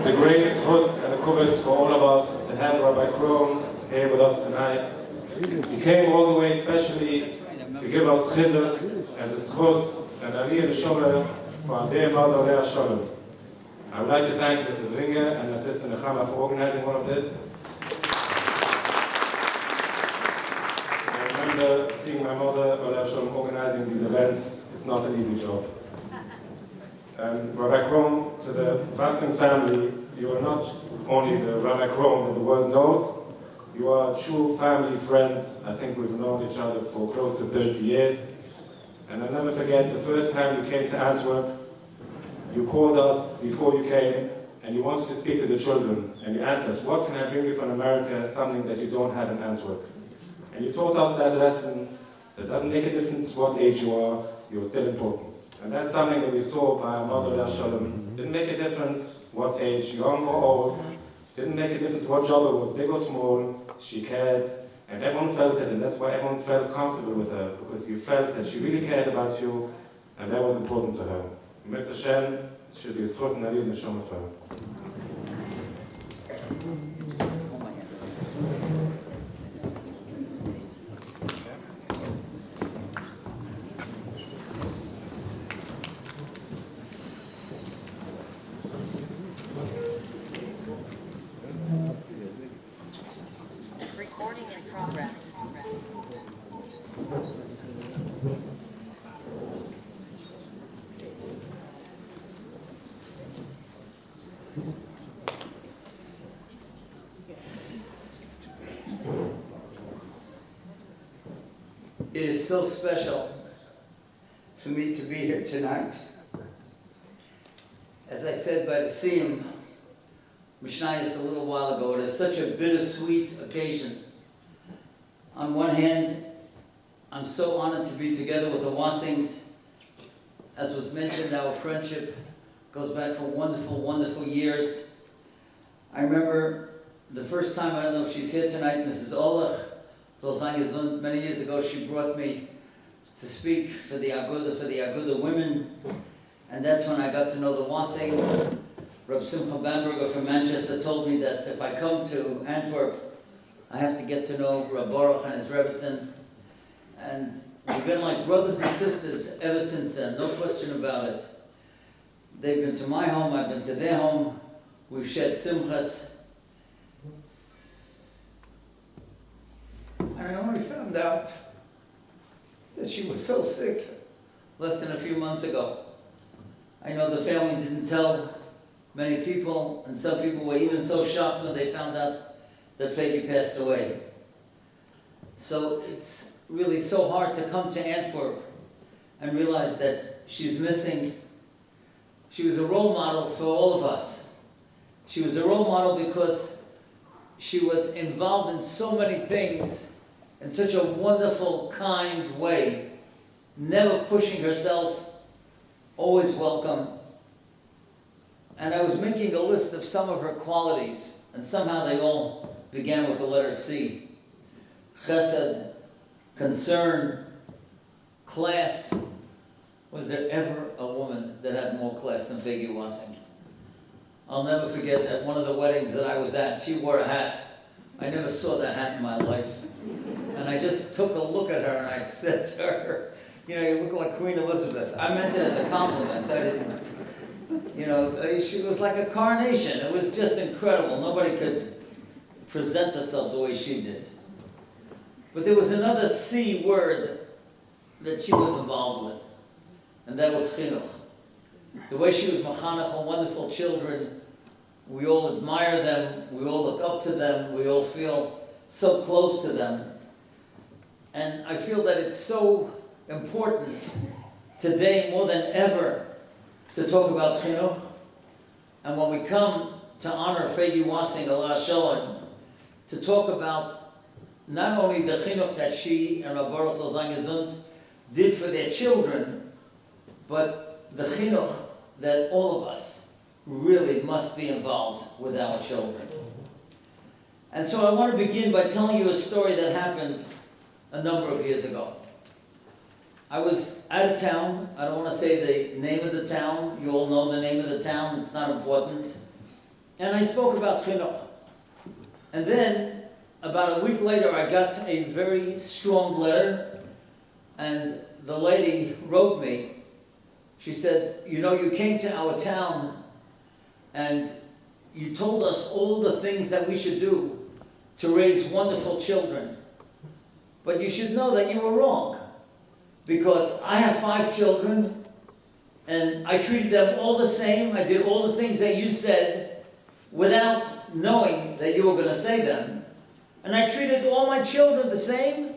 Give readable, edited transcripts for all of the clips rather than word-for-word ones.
It's a great zchus and a kavod for all of us to have Rabbi Krohn here with us tonight. He came all the way especially to give us chizuk as a zchus and aliyah b'shomer for our dear mother, Leah Sholem. I would like to thank Mrs. Ringer and Assistant Nechama for organizing all of this. I remember seeing my mother, Leah Sholem, organizing these events. It's not an easy job. Rabbi Krohn, to the Wasyng family, you are not only the Rabbi Krohn that the world knows, you are true family friends. I think we've known each other for close to 30 years. And I'll never forget the first time you came to Antwerp, you called us before you came, and you wanted to speak to the children. And you asked us, what can I bring you from America, something that you don't have in Antwerp? And you taught us that lesson, that doesn't make a difference what age you are, you're still important. And that's something that we saw by our mother, Leah Sholem. Didn't make a difference what age, young or old. Didn't make a difference what job it was, big or small. She cared, and everyone felt it, and that's why everyone felt comfortable with her, because you felt that she really cared about you, and that was important to her. Mitzvah Hashem, should be a zchus and aliyah b'shomer for her. Recording in progress. It is so special for me to be here tonight. As I said by the Siyum Mishnayos a little while ago, it is such a bittersweet occasion. On one hand, I'm so honored to be together with the Wasyngs. As was mentioned, our friendship goes back for wonderful, wonderful years. I remember the first time, I don't know if she's here tonight, Mrs. Olach, many years ago, she brought me to speak for the Aguda women, and that's when I got to know the Wasyngs. Reb Simcha Bamberger from Manchester told me that if I come to Antwerp, I have to get to know Reb Baruch and his Rebetzin, and we've been like brothers and sisters ever since then, no question about it. They've been to my home, I've been to their home, we've shared simchas. And I only found out that she was so sick less than a few months ago. I know the family didn't tell many people, and some people were even so shocked when they found out that Feigy passed away. So it's really so hard to come to Antwerp and realize that she's missing. She was a role model for all of us. She was a role model because she was involved in so many things in such a wonderful, kind way, never pushing herself, always welcome. And I was making a list of some of her qualities, and somehow they all began with the letter C. Chesed, concern, class. Was there ever a woman that had more class than Feigy Wasyng? I'll never forget at one of the weddings that I was at, she wore a hat. I never saw that hat in my life. And I just took a look at her and I said to her, you know, you look like Queen Elizabeth. I meant it as a compliment. I didn't, you know, she was like a carnation. It was just incredible. Nobody could present herself the way she did. But there was another C word that she was involved with, and that was chinuch. The way she was machanech on wonderful children, we all admire them, we all look up to them, we all feel so close to them. And I feel that it's so important today more than ever to talk about chinuch. And when we come to honor Feigy Wasyng, Allah Shalom, to talk about not only the chinuch that she and Reb Baruch did for their children, but the chinuch that all of us really must be involved with our children. And so I want to begin by telling you a story that happened a number of years ago. I was out of town. I don't want to say the name of the town. You all know the name of the town. It's not important. And I spoke about chinuch. And then, about a week later, I got a very strong letter, and the lady wrote me. She said, you know, you came to our town, and you told us all the things that we should do to raise wonderful children. But you should know that you were wrong, because I have 5 children, and I treated them all the same. I did all the things that you said without knowing that you were going to say them. And I treated all my children the same,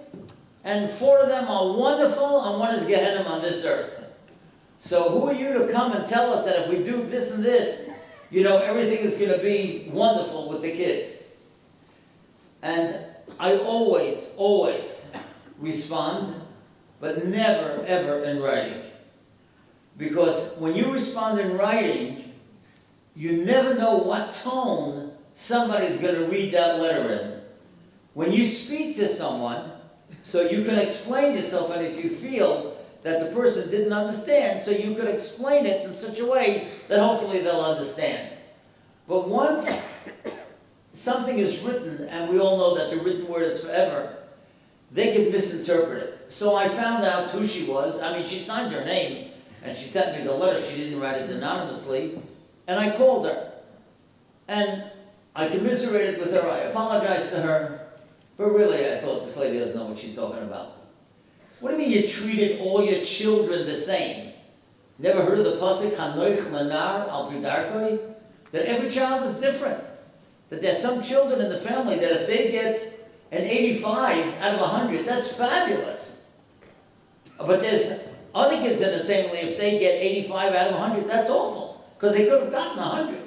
and 4 of them are wonderful, and 1 is Gehenna on this earth. So who are you to come and tell us that if we do this and this, you know, everything is going to be wonderful with the kids? And I always, always respond, but never, ever in writing. Because when you respond in writing, you never know what tone somebody's going to read that letter in. When you speak to someone, so you can explain yourself, and if you feel that the person didn't understand, so you could explain it in such a way that hopefully they'll understand. But once something is written, and we all know that the written word is forever, they can misinterpret it. So I found out who she was. I mean, she signed her name, and she sent me the letter. She didn't write it anonymously. And I called her. And I commiserated with her. I apologized to her. But really, I thought, this lady doesn't know what she's talking about. What do you mean you treated all your children the same? Never heard of the pasuk, Hanoich Lanar Al Pidarkoi? That every child is different. That there's some children in the family that if they get an 85 out of 100, that's fabulous. But there's other kids in the same way, if they get 85 out of 100, that's awful. Because they could have gotten 100.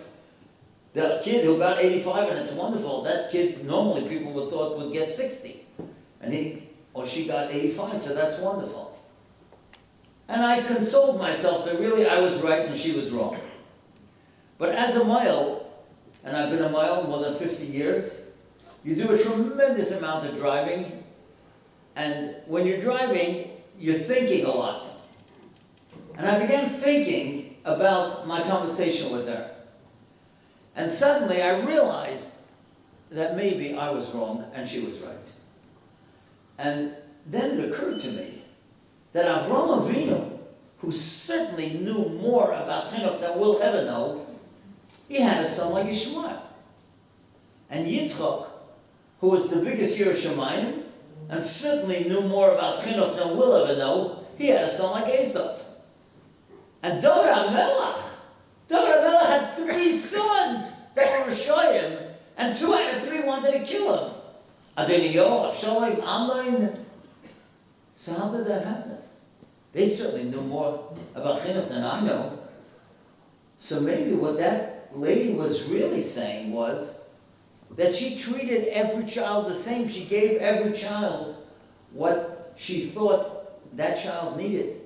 The kid who got 85 and it's wonderful, that kid normally people would thought would get 60. And he or she got 85, so that's wonderful. And I consoled myself that really I was right and she was wrong. But as a mile, and I've been a mile more than 50 years, you do a tremendous amount of driving, and when you're driving, you're thinking a lot. And I began thinking about my conversation with her. And suddenly I realized that maybe I was wrong and she was right. And then it occurred to me that Avraham Avinu, who certainly knew more about chinuch than we'll ever know, he had a son like Yishmael. And Yitzchak, who was the biggest Yireh Shamayim, and certainly knew more about chinuch than we'll ever know, he had a son like Esav. And David HaMelech had 3 sons that were Rishayim, and 2 out of 3 wanted to kill him. Adoniyo, Avshalom, Amnon. So how did that happen? They certainly knew more about chinuch than I know. So maybe what that lady was really saying was that she treated every child the same. She gave every child what she thought that child needed.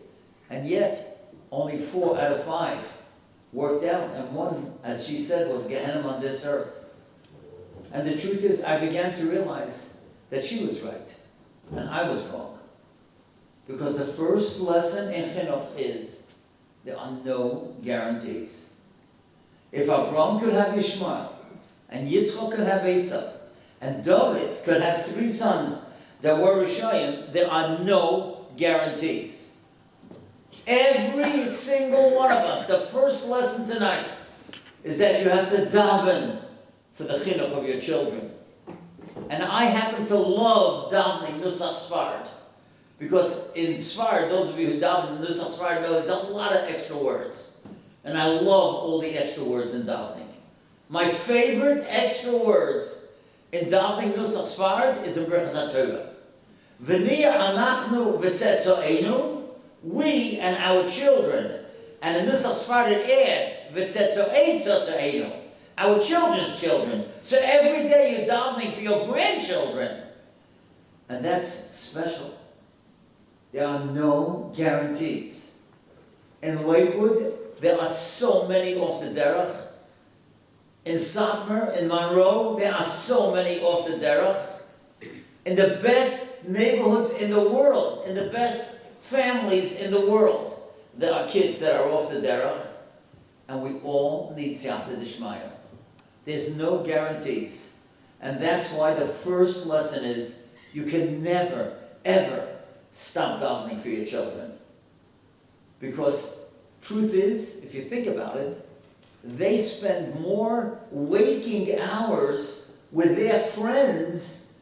And yet, only 4 out of 5 worked out. And 1, as she said, was Gehenna on this earth. And the truth is, I began to realize that she was right, and I was wrong. Because the first lesson in chinuch is, there are no guarantees. If Avraham could have Yishmael, and Yitzchak could have Esav, and David could have 3 sons that were Rishayim, there are no guarantees. Every single one of us, the first lesson tonight, is that you have to daven for the chinuch of your children. And I happen to love davening Nusach Sfard. Because in Sfard, those of you who daven Nusach Sfard know there's a lot of extra words. And I love all the extra words in davening. My favorite extra words in davening Nusach Sfard is in Birchas HaTorah. V'niya anachnu v'tzetzo'enu, we and our children. And in Nusach Sfard it adds, v'tzetzo'ei tzotzo'enu, our children's children. So every day you're davening for your grandchildren. And that's special. There are no guarantees. In Lakewood, there are so many off the derech. In Satmar, in Monroe, there are so many off the derech. In the best neighborhoods in the world, in the best families in the world, there are kids that are off the derech. And we all need siyata d'shmaya. There's no guarantees. And that's why the first lesson is you can never, ever stop davening for your children. Because truth is, if you think about it, they spend more waking hours with their friends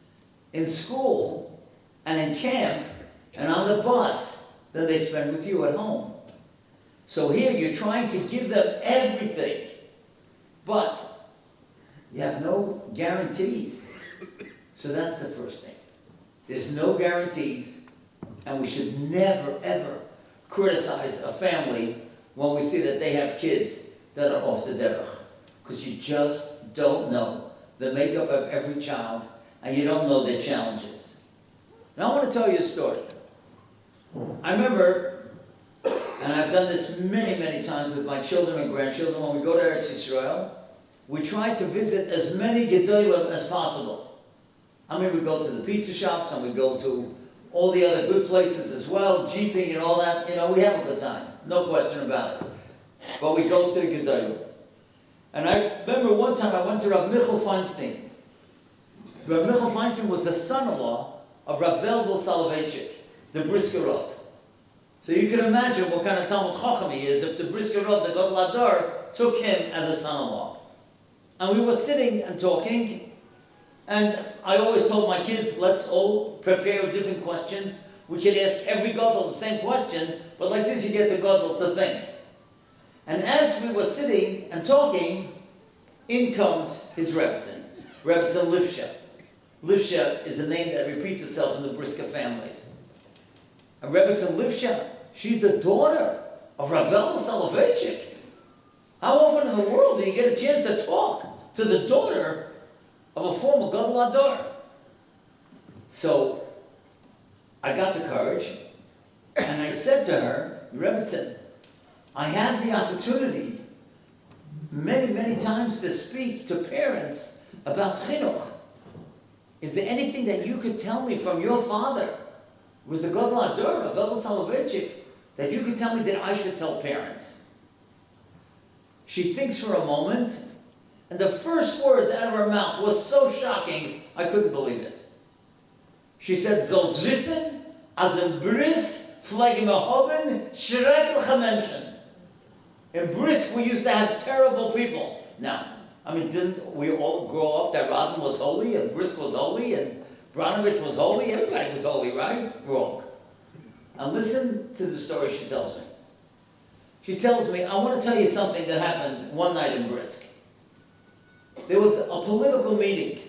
in school and in camp and on the bus than they spend with you at home. So here you're trying to give them everything, but you have no guarantees. So that's the first thing. There's no guarantees, and we should never, ever criticize a family when we see that they have kids that are off the derech. Because you just don't know the makeup of every child, and you don't know their challenges. Now I want to tell you a story. I remember, and I've done this many, many times with my children and grandchildren, when we go to Eretz Yisrael, we try to visit as many gedolim as possible. I mean, we go to the pizza shops, and we go to all the other good places as well, jeeping and all that. You know, we have a good time, no question about it. But we go to the gedolim. And I remember one time I went to Rav Michal Feinstein. Rav Michal Feinstein was the son-in-law of Rav Velvel Soloveitchik, the Brisker Rav. So you can imagine what kind of Talmud Chacham he is if the Brisker Rav, the Gadol Hador, took him as a son-in-law. And we were sitting and talking, and I always told my kids, let's all prepare different questions. We could ask every Gadol the same question, but like this you get the Gadol to think. And as we were sitting and talking, in comes his Rebetzin, Rebetzin Lifsha. Lifsha is a name that repeats itself in the Brisker families. And Rebetzin Lifsha, she's the daughter of Ravel Soloveitchik. How often in the world do you get a chance to talk to the daughter of a former Gadol Hador? So I got the courage, and I said to her, Rebetzin, I had the opportunity many, many times to speak to parents about chinuch. Is there anything that you could tell me from your father, who was the Gadol Hador of Rav Soloveitchik, that you could tell me that I should tell parents? She thinks for a moment, and the first words out of her mouth was so shocking, I couldn't believe it. She said, "Zolz wissen, as in Brisk, pflegen wir haben, schreckliche Menschen." In Brisk, we used to have terrible people. Now, I mean, didn't we all grow up that Rodden was holy, and Brisk was holy, and Bronovich was holy? Everybody was holy, right? Wrong. And listen to the story she tells me. She tells me, I want to tell you something that happened one night in Brisk. There was a political meeting.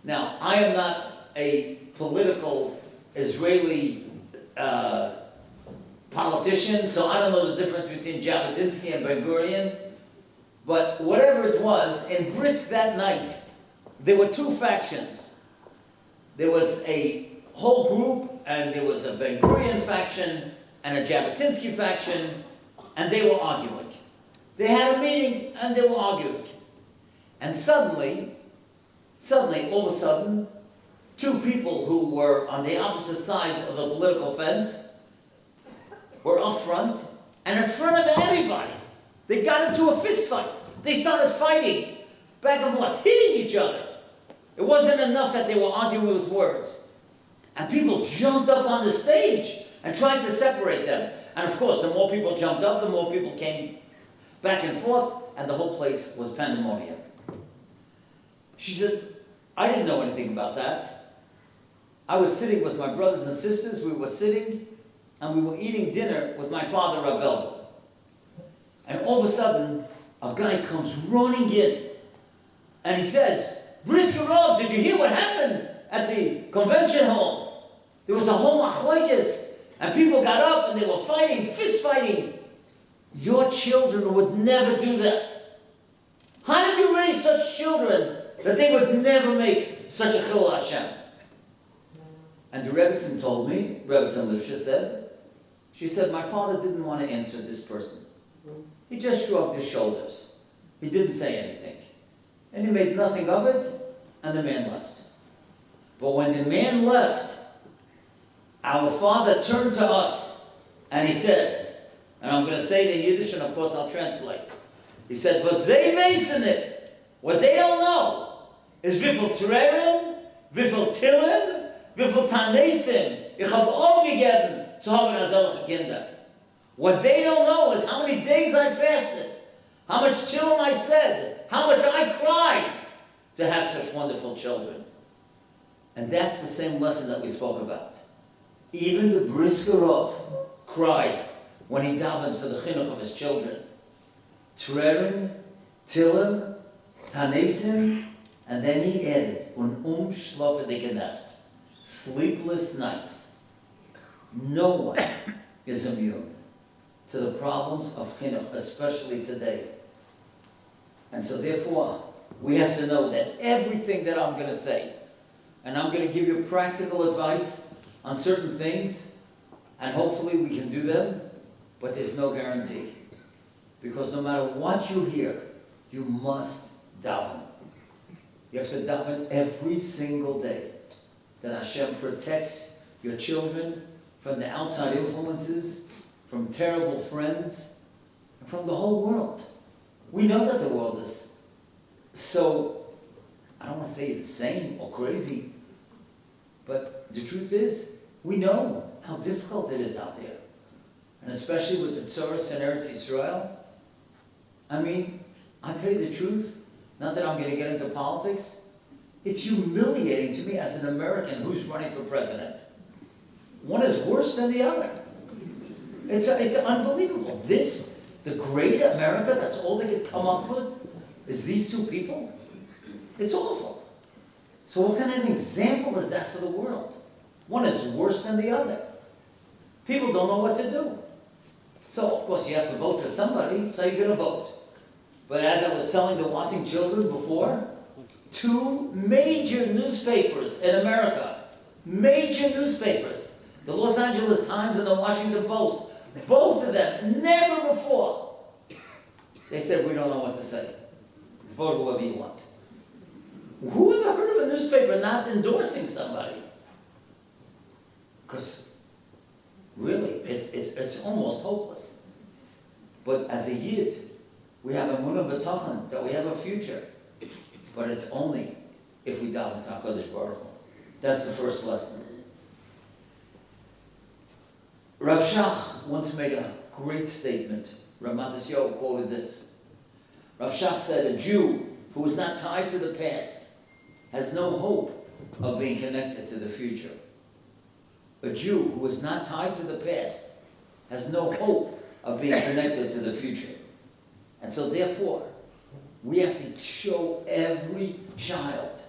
Now, I am not a political Israeli politician, so I don't know the difference between Jabotinsky and Ben-Gurion. But whatever it was, in Brisk that night, there were two factions. There was a whole group, and there was a Ben-Gurion faction and a Jabotinsky faction, and they were arguing. They had a meeting, and they were arguing. And suddenly, all of a sudden, two people who were on the opposite sides of the political fence were up front, and in front of everybody, they got into a fist fight. They started fighting, back and forth, hitting each other. It wasn't enough that they were arguing with words. And people jumped up on the stage and tried to separate them. And of course, the more people jumped up, the more people came back and forth, and the whole place was pandemonium. She said, I didn't know anything about that. I was sitting with my brothers and sisters. We were sitting, and we were eating dinner with my father, Ravel. And all of a sudden, a guy comes running in, and he says, Brisker Rav, did you hear what happened at the convention hall? There was a whole machlokes, and people got up, and they were fighting, fist fighting. Your children would never do that. How did you raise such children that they would never make such a chilul Hashem? And the Rebetzin told me, Rebetzin Lifsha said, she said, my father didn't want to answer this person. He just shrugged his shoulders. He didn't say anything. And he made nothing of it, and the man left. But when the man left, our father turned to us, and he said, and I'm going to say it in Yiddish, and of course I'll translate. He said, "V'zei meisenit, What they don't know is wieviel Trerim, wieviel Tillim, wieviel Tanesim ich habe aufgegeben zu haben als solche Kinder. What they don't know is how many days I fasted, how much chillim I said, how much I cried to have such wonderful children. And that's the same lesson that we spoke about. Even the Briskerov cried when he davened for the chinuch of his children. Trerim, Tillim, Tanesim, and then he added, schlafende Nacht, sleepless nights. No one is immune to the problems of chinuch, especially today. And so therefore, we have to know that everything that I'm going to say, and I'm going to give you practical advice on certain things, and hopefully we can do them, but there's no guarantee. Because no matter what you hear, you must daven. You have to daven every single day that Hashem protects your children from the outside influences, from terrible friends, and from the whole world. We know that the world is so, I don't want to say insane or crazy, but the truth is, we know how difficult it is out there. And especially with the Tzoros and Eretz Yisrael. I mean, I tell you the truth, not that I'm going to get into politics, it's humiliating to me as an American who's running for president. One is worse than the other. It's unbelievable. The great America, that's all they could come up with, is these two people? It's awful. So what kind of an example is that for the world? One is worse than the other. People don't know what to do. So, of course, you have to vote for somebody, so you're going to vote. But as I was telling the Wasyng children before, 2 major newspapers in America, major newspapers, the Los Angeles Times and the Washington Post, both of them, never before, they said, we don't know what to say. Vote whoever you want. Who ever heard of a newspaper not endorsing somebody? Because really, it's almost hopeless. But as a Yid, we have a emunah b'tachon, that we have a future. But it's only if we daven to HaKadosh Baruch Hu. That's the first lesson. Rav Shach once made a great statement. Rav Matisyahu quoted this. Rav Shach said, a Jew who is not tied to the past has no hope of being connected to the future. A Jew who is not tied to the past has no hope of being connected to the future. And so therefore, we have to show every child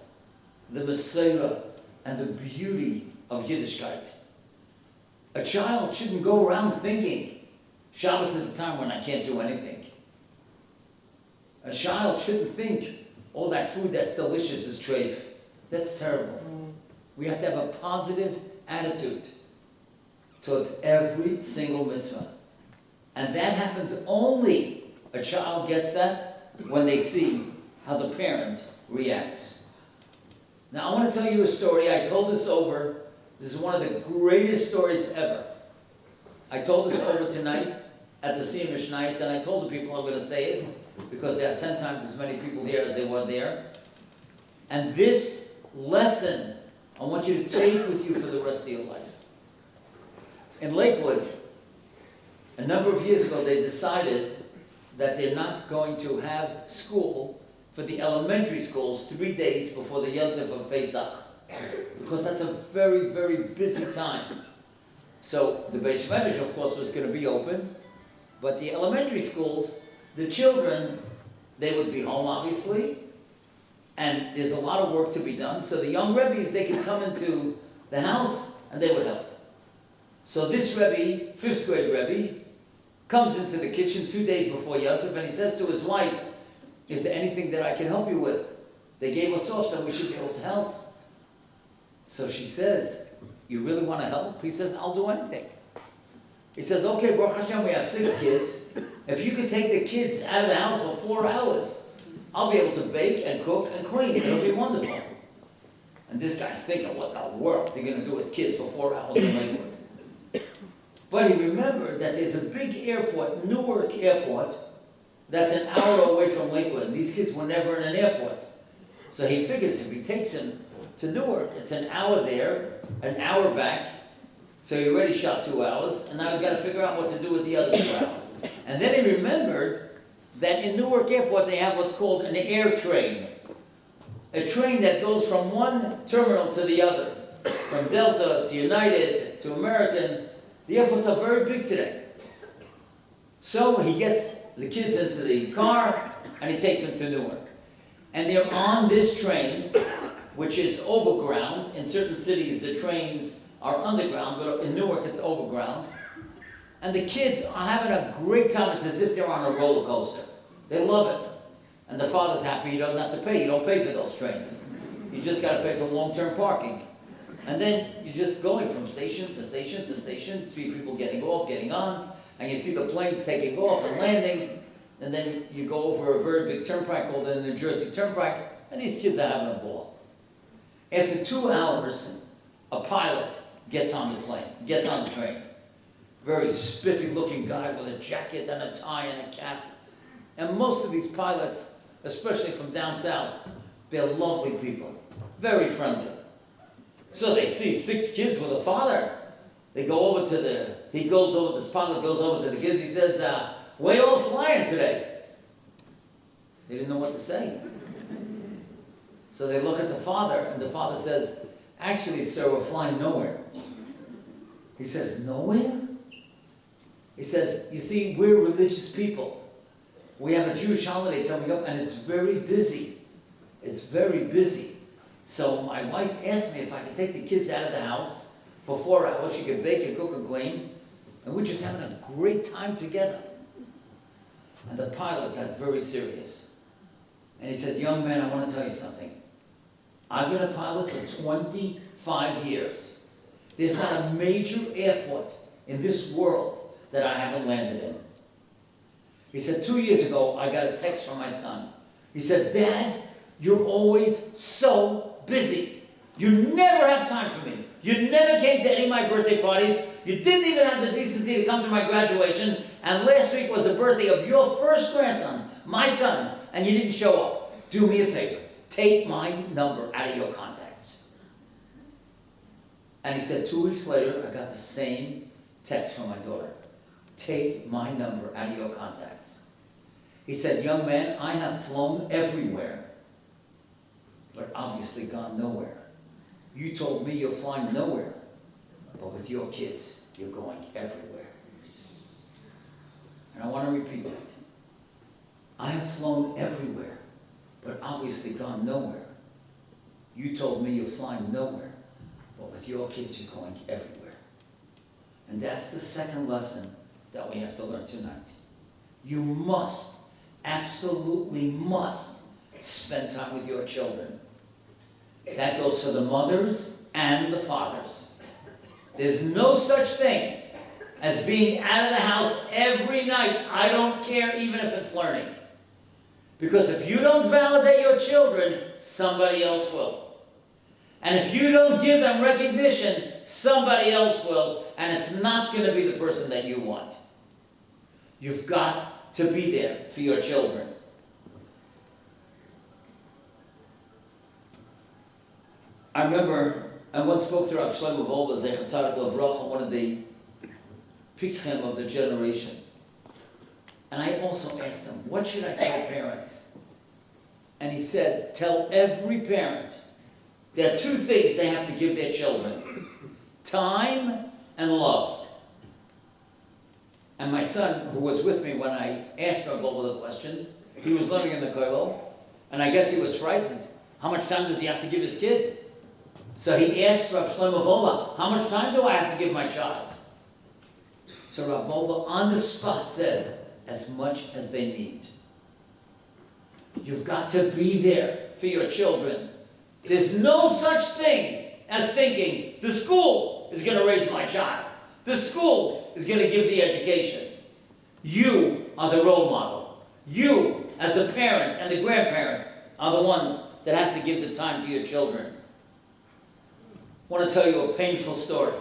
the Messiah and the beauty of Yiddishkeit. A child shouldn't go around thinking, Shabbos is a time when I can't do anything. A child shouldn't think, all that food that's delicious is treif. That's terrible. We have to have a positive attitude towards every single mitzvah. And that happens only, a child gets that when they see how the parent reacts. Now I want to tell you a story. I told this over. This is one of the greatest stories ever. I told this over tonight at the Siyum Mishnayos, and I told the people I'm going to say it because there are 10 times as many people here as there were there. And this lesson I want you to take with you for the rest of your life. In Lakewood, a number of years ago, they decided that they're not going to have school for the elementary schools 3 days before the Yom Tov of Pesach, because that's a very, very busy time. So the Beis Medrash, of course, was going to be open, but the elementary schools, the children, they would be home, obviously, and there's a lot of work to be done. So the young Rebbes, they could come into the house and they would help. So this Rebbe, 5th grade Rebbe, comes into the kitchen 2 days before Yom Tov, and he says to his wife, is there anything that I can help you with? They gave us off, so we should be able to help. So she says, you really want to help? He says, I'll do anything. He says, okay, Baruch Hashem, we have 6 kids. If you could take the kids out of the house for 4 hours, I'll be able to bake and cook and clean. It'll be wonderful. And this guy's thinking, what in the world is he going to do with kids for 4 hours in Lakewood? But he remembered that there's a big airport, Newark Airport, That's an hour away from Lakewood. And these kids were never in an airport. So he figures if he takes him to Newark, it's an hour there, an hour back. So he already shot 2 hours, and now he's got to figure out what to do with the other 2 hours. And then he remembered that in Newark Airport they have what's called an air train. A train that goes from one terminal to the other. From Delta to United to American. The airports are very big today. So he gets the kids into the car, and he takes them to Newark. And they're on this train, which is overground. In certain cities, the trains are underground, but in Newark, it's overground. And the kids are having a great time. It's as if they're on a roller coaster. They love it. And the father's happy he doesn't have to pay. You don't pay for those trains. You just got to pay for long-term parking. And then you're just going from station to station to station, 3 people getting off, getting on, and you see the planes taking off and landing, and then you go over a very big turnpike called the New Jersey Turnpike, and these kids are having a ball. After 2 hours, a pilot gets on the plane, gets on the train. Very spiffy-looking guy with a jacket and a tie and a cap. And most of these pilots, especially from down south, they're lovely people, very friendly. So they see 6 kids with a father. They go over to this pilot goes over to the kids, he says, "Way off flying today." They didn't know what to say. So they look at the father, and the father says, "Actually, sir, we're flying nowhere." He says, "Nowhere?" He says, "You see, we're religious people. We have a Jewish holiday coming up, and it's very busy. It's very busy. So my wife asked me if I could take the kids out of the house for 4 hours. She could bake and cook and clean, and we're just having a great time together." And the pilot got very serious. And he said, "Young man, I want to tell you something. I've been a pilot for 25 years. There's not a major airport in this world that I haven't landed in." He said, 2 years ago, I got a text from my son. He said, "Dad, you're always so busy. You never have time for me. You never came to any of my birthday parties. You didn't even have the decency to come to my graduation. And last week was the birthday of your first grandson, my son, and you didn't show up. Do me a favor. Take my number out of your contacts." And he said, 2 weeks later, I got the same text from my daughter. "Take my number out of your contacts." He said, "Young man, I have flown everywhere, but obviously gone nowhere. You told me you're flying nowhere, but with your kids, you're going everywhere." And I want to repeat that. I have flown everywhere, but obviously gone nowhere. You told me you're flying nowhere, but with your kids, you're going everywhere. And that's the second lesson that we have to learn tonight. You must, absolutely must, spend time with your children. That goes for the mothers and the fathers. There's no such thing as being out of the house every night. I don't care even if it's learning. Because if you don't validate your children, somebody else will. And if you don't give them recognition, somebody else will. And it's not going to be the person that you want. You've got to be there for your children. I remember I once spoke to Rav Shlomo Wolbe, Zecher Tzadik Levracha, one of the Pikchim of the generation. And I also asked him, what should I tell parents? And he said, tell every parent there are 2 things they have to give their children: time and love. And my son, who was with me when I asked Rav Wolbe the question, he was learning in the kollel, and I guess he was frightened. How much time does he have to give his kid? So he asked Rav Shlomo Wolbe, how much time do I have to give my child? So Rav Wolbe on the spot said, as much as they need. You've got to be there for your children. There's no such thing as thinking, the school is going to raise my child. The school is going to give the education. You are the role model. You, as the parent and the grandparent, are the ones that have to give the time to your children. I want to tell you a painful story.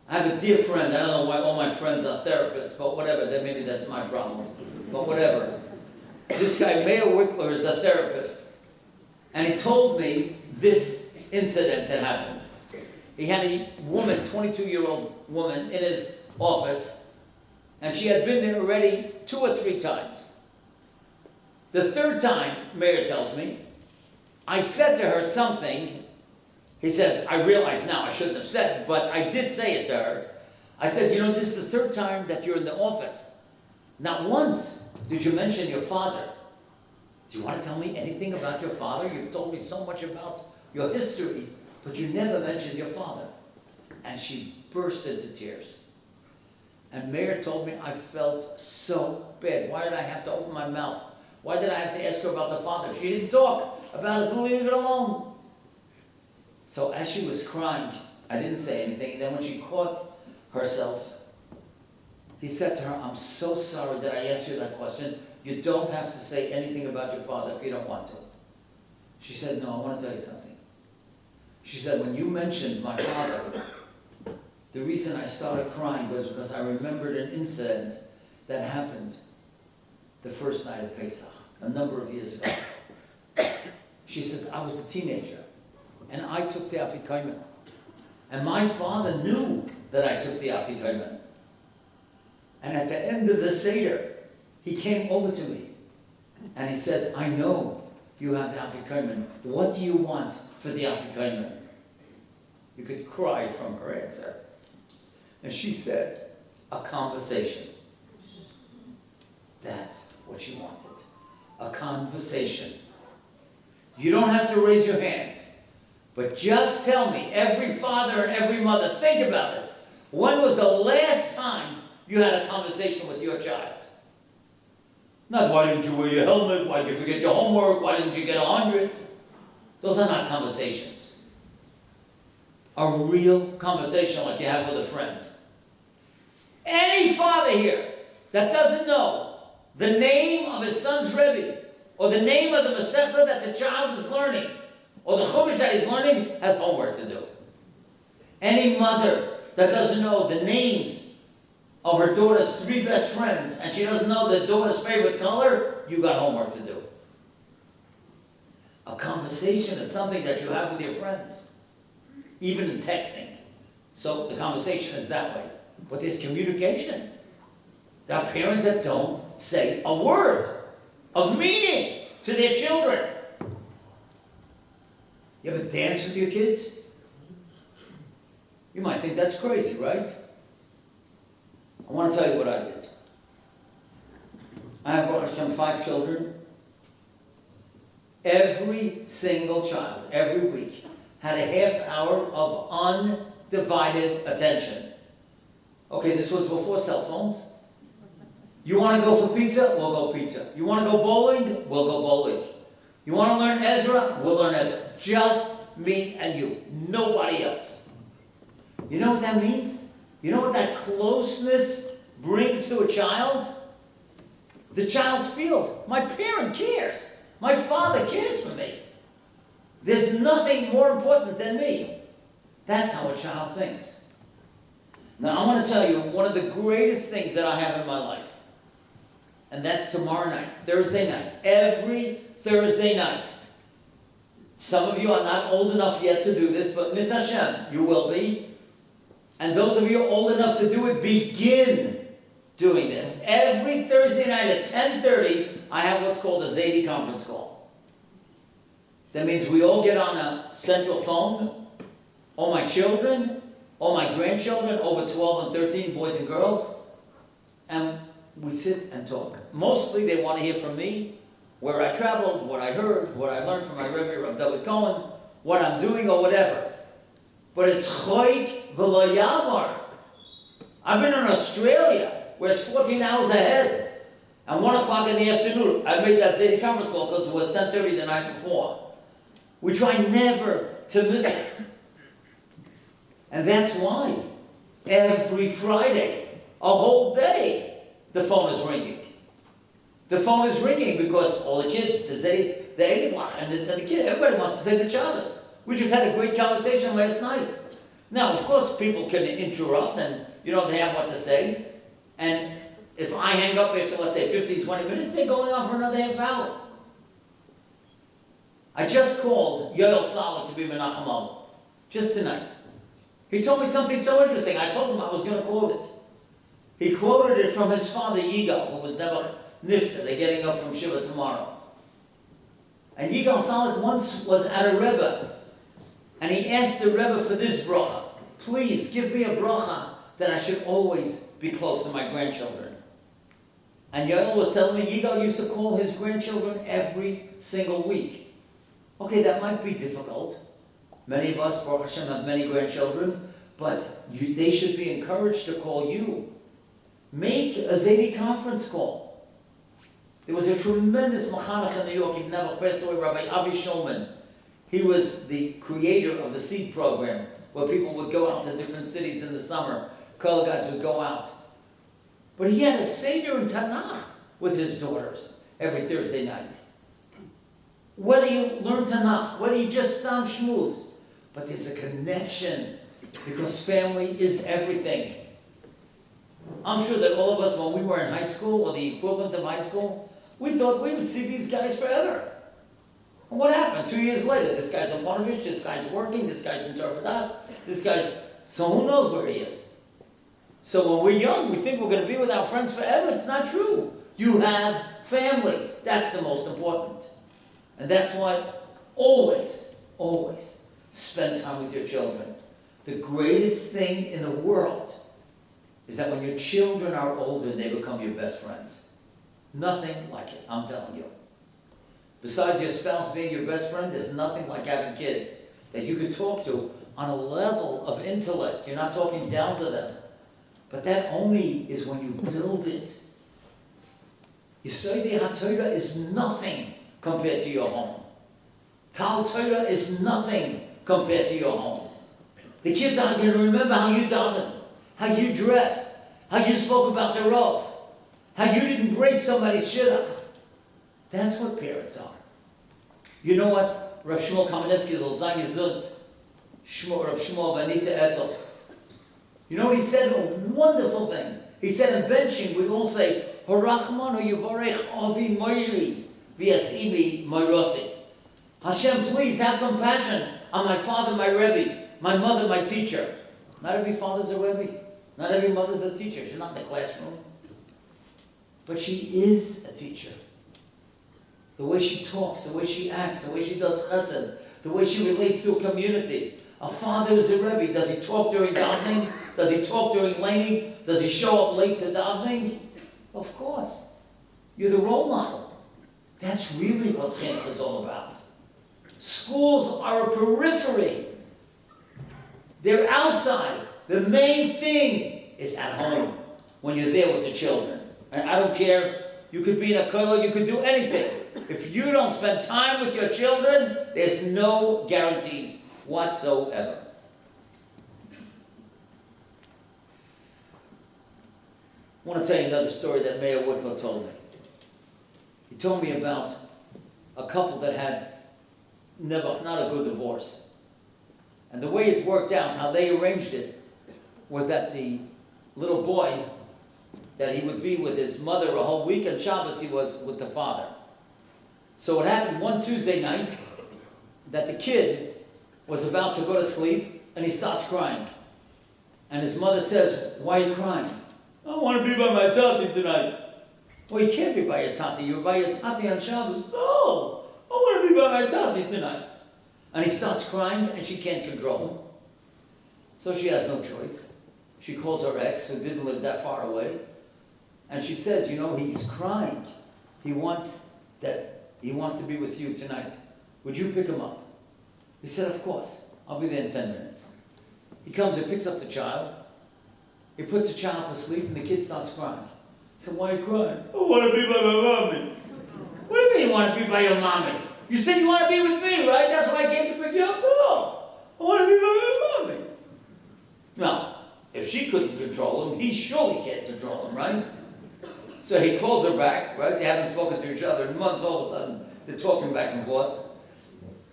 I have a dear friend. I don't know why all my friends are therapists, but whatever, maybe that's my problem. but whatever. This guy, Mayor Wickler, is a therapist. And he told me this incident that happened. He had a woman, 22-year-old woman, in his office, and she had been there already 2 or 3 times. The third time, Mayor tells me, I said to her something. He says, I realize now I shouldn't have said it, but I did say it to her. I said, you know, this is the 3rd time that you're in the office. Not once did you mention your father. Do you want to tell me anything about your father? You've told me so much about your history, but you never mentioned your father. And she burst into tears. And Mayor told me I felt so bad. Why did I have to open my mouth? Why did I have to ask her about the father? She didn't talk about it, we'll leave it alone. So as she was crying, I didn't say anything. And then when she caught herself, he said to her, I'm so sorry that I asked you that question. You don't have to say anything about your father if you don't want to. She said, no, I want to tell you something. She said, when you mentioned my father, the reason I started crying was because I remembered an incident that happened the first night of Pesach, a number of years ago. She says, I was a teenager, and I took the Afikomen. And my father knew that I took the Afikomen. And at the end of the Seder, he came over to me, and he said, I know you have the Afikomen. What do you want for the Afikomen? You could cry from her answer. And she said, a conversation. That's what she wanted. A conversation. You don't have to raise your hands, but just tell me, every father and every mother, think about it. When was the last time you had a conversation with your child? Not why didn't you wear your helmet, why did you forget your homework, why didn't you get 100? Those are not conversations. A real conversation like you have with a friend. Any father here that doesn't know the name of his son's Rebbe, or the name of the Masechta that the child is learning, or the Chumash that he's learning, has homework to do. Any mother that doesn't know the names of her daughter's 3 best friends, and she doesn't know the daughter's favorite color, you got homework to do. A conversation is something that you have with your friends, even in texting. So the conversation is that way. But there's communication. There are parents that don't say a word of meaning to their children. You ever dance with your kids? You might think that's crazy, right? I want to tell you what I did. I have, Baruch Hashem, 5 children. Every single child, every week, had a half hour of undivided attention. Okay, this was before cell phones. You want to go for pizza? We'll go pizza. You want to go bowling? We'll go bowling. You want to learn Ezra? We'll learn Ezra. Just me and you. Nobody else. You know what that means? You know what that closeness brings to a child? The child feels, my parent cares. My father cares for me. There's nothing more important than me. That's how a child thinks. Now, I want to tell you one of the greatest things that I have in my life. And that's tomorrow night, Thursday night. Every Thursday night. Some of you are not old enough yet to do this, but Mitzvah Hashem, you will be. And those of you old enough to do it, begin doing this. Every Thursday night at 10:30, I have what's called a Zaidi conference call. That means we all get on a central phone, all my children, all my grandchildren, over 12 and 13, boys and girls, and we sit and talk. Mostly they want to hear from me, where I traveled, what I heard, what I learned from my Rebbe, Rav David Cohen, what I'm doing or whatever. But it's choik v'lo yamar. I've been in Australia, where it's 14 hours ahead, and 1 o'clock in the afternoon. I made that Zaidi conference call because it was 10:30 the night before. We try never to miss it. And that's why every Friday, a whole day, the phone is ringing. The phone is ringing because all the kids, the Eidiglach, and the kids, everybody wants to say the Shabbos. We just had a great conversation last night. Now, of course, people can interrupt and, they have what to say. And if I hang up after, let's say, 15, 20 minutes, they're going on for another half hour. I just called Yoel Salah to be Menachem Amo, just tonight. He told me something so interesting. I told him I was going to quote it. He quoted it from his father Yigal, who was never nifter. They're getting up from Shiva tomorrow. And Yigal Salah once was at a Rebbe, and he asked the Rebbe for this bracha. Please give me a bracha that I should always be close to my grandchildren. And Yoel was telling me Yigal used to call his grandchildren every single week. Okay, that might be difficult. Many of us, Baruch Hashem, have many grandchildren, but they should be encouraged to call you. Make a Zaydi conference call. There was a tremendous Machanach in New York, he never passed away, Rabbi Avi Shulman. He was the creator of the seed program, where people would go out to different cities in the summer. Color guys would go out. But he had a Seder in Tanakh with his daughters every Thursday night. Whether you learn Tanakh, whether you just stam shmuz, but there's a connection, because family is everything. I'm sure that all of us, when we were in high school, or the equivalent of high school, we thought we would see these guys forever. And what happened? 2 years later, this guy's in Ponevezh, this guy's working, this guy's in Torah, this guy's, so who knows where he is? So when we're young, we think we're going to be with our friends forever. It's not true. You have family. That's the most important. And that's why always, always spend time with your children. The greatest thing in the world is that when your children are older, they become your best friends. Nothing like it, I'm telling you. Besides your spouse being your best friend, there's nothing like having kids that you could talk to on a level of intellect. You're not talking down to them. But that only is when you build it. Yesodei HaTorah is nothing compared to your home. Tal Torah is nothing compared to your home. The kids are going to remember how you davened, how you dressed, how you spoke about the Rav, how you didn't break somebody's shidduch. That's what parents are. You know what? Rav Shmuel Kamenetsky Zolzang Yezud, Rav Shmuel Benita Etel. You know what he said? A wonderful thing. He said in benching, we all say, Harachmanu Yivarech Avi Moiri V'yasibi Moirosi. Hashem, please have compassion on my father, my Rebbe, my mother, my teacher. Not every father's a Rebbe. Not every mother's a teacher. She's not in the classroom. But she is a teacher. The way she talks, the way she acts, the way she does chesed, the way she relates to a community. A father is a Rebbe. Does he talk during davening? Does he talk during laning? Does he show up late to davening? Of course. You're the role model. That's really what Chinuch is all about. Schools are a periphery. They're outside. The main thing is at home, when you're there with the children. And I don't care, you could be in a kollel, you could do anything. If you don't spend time with your children, there's no guarantees whatsoever. I want to tell you another story that Mayor Whitlow told me. He told me about a couple that had not a good divorce. And the way it worked out, how they arranged it, was that the little boy, that he would be with his mother a whole week, and Shabbos he was with the father. So it happened one Tuesday night that the kid was about to go to sleep, and he starts crying. And his mother says, "Why are you crying?" "I want to be by my tati tonight." "Well, you can't be by your tati. You're by your tati on Shabbos." "No, I want to be by my tati tonight." And he starts crying, and she can't control him. So she has no choice. She calls her ex, who didn't live that far away, and she says, "You know, he's crying. He wants to be with you tonight. Would you pick him up?" He said, "Of course. I'll be there in 10 minutes." He comes and picks up the child. He puts the child to sleep, and the kid starts crying. He said, "Why are you crying?" "I want to be by my mommy." "What do you mean you want to be by your mommy? You said you want to be with me, right? That's why I came to pick you up." "No, I want to be by my mommy." Now, if she couldn't control him, he surely can't control him, right? So he calls her back, right? They haven't spoken to each other in months. All of a sudden, they're talking back and forth.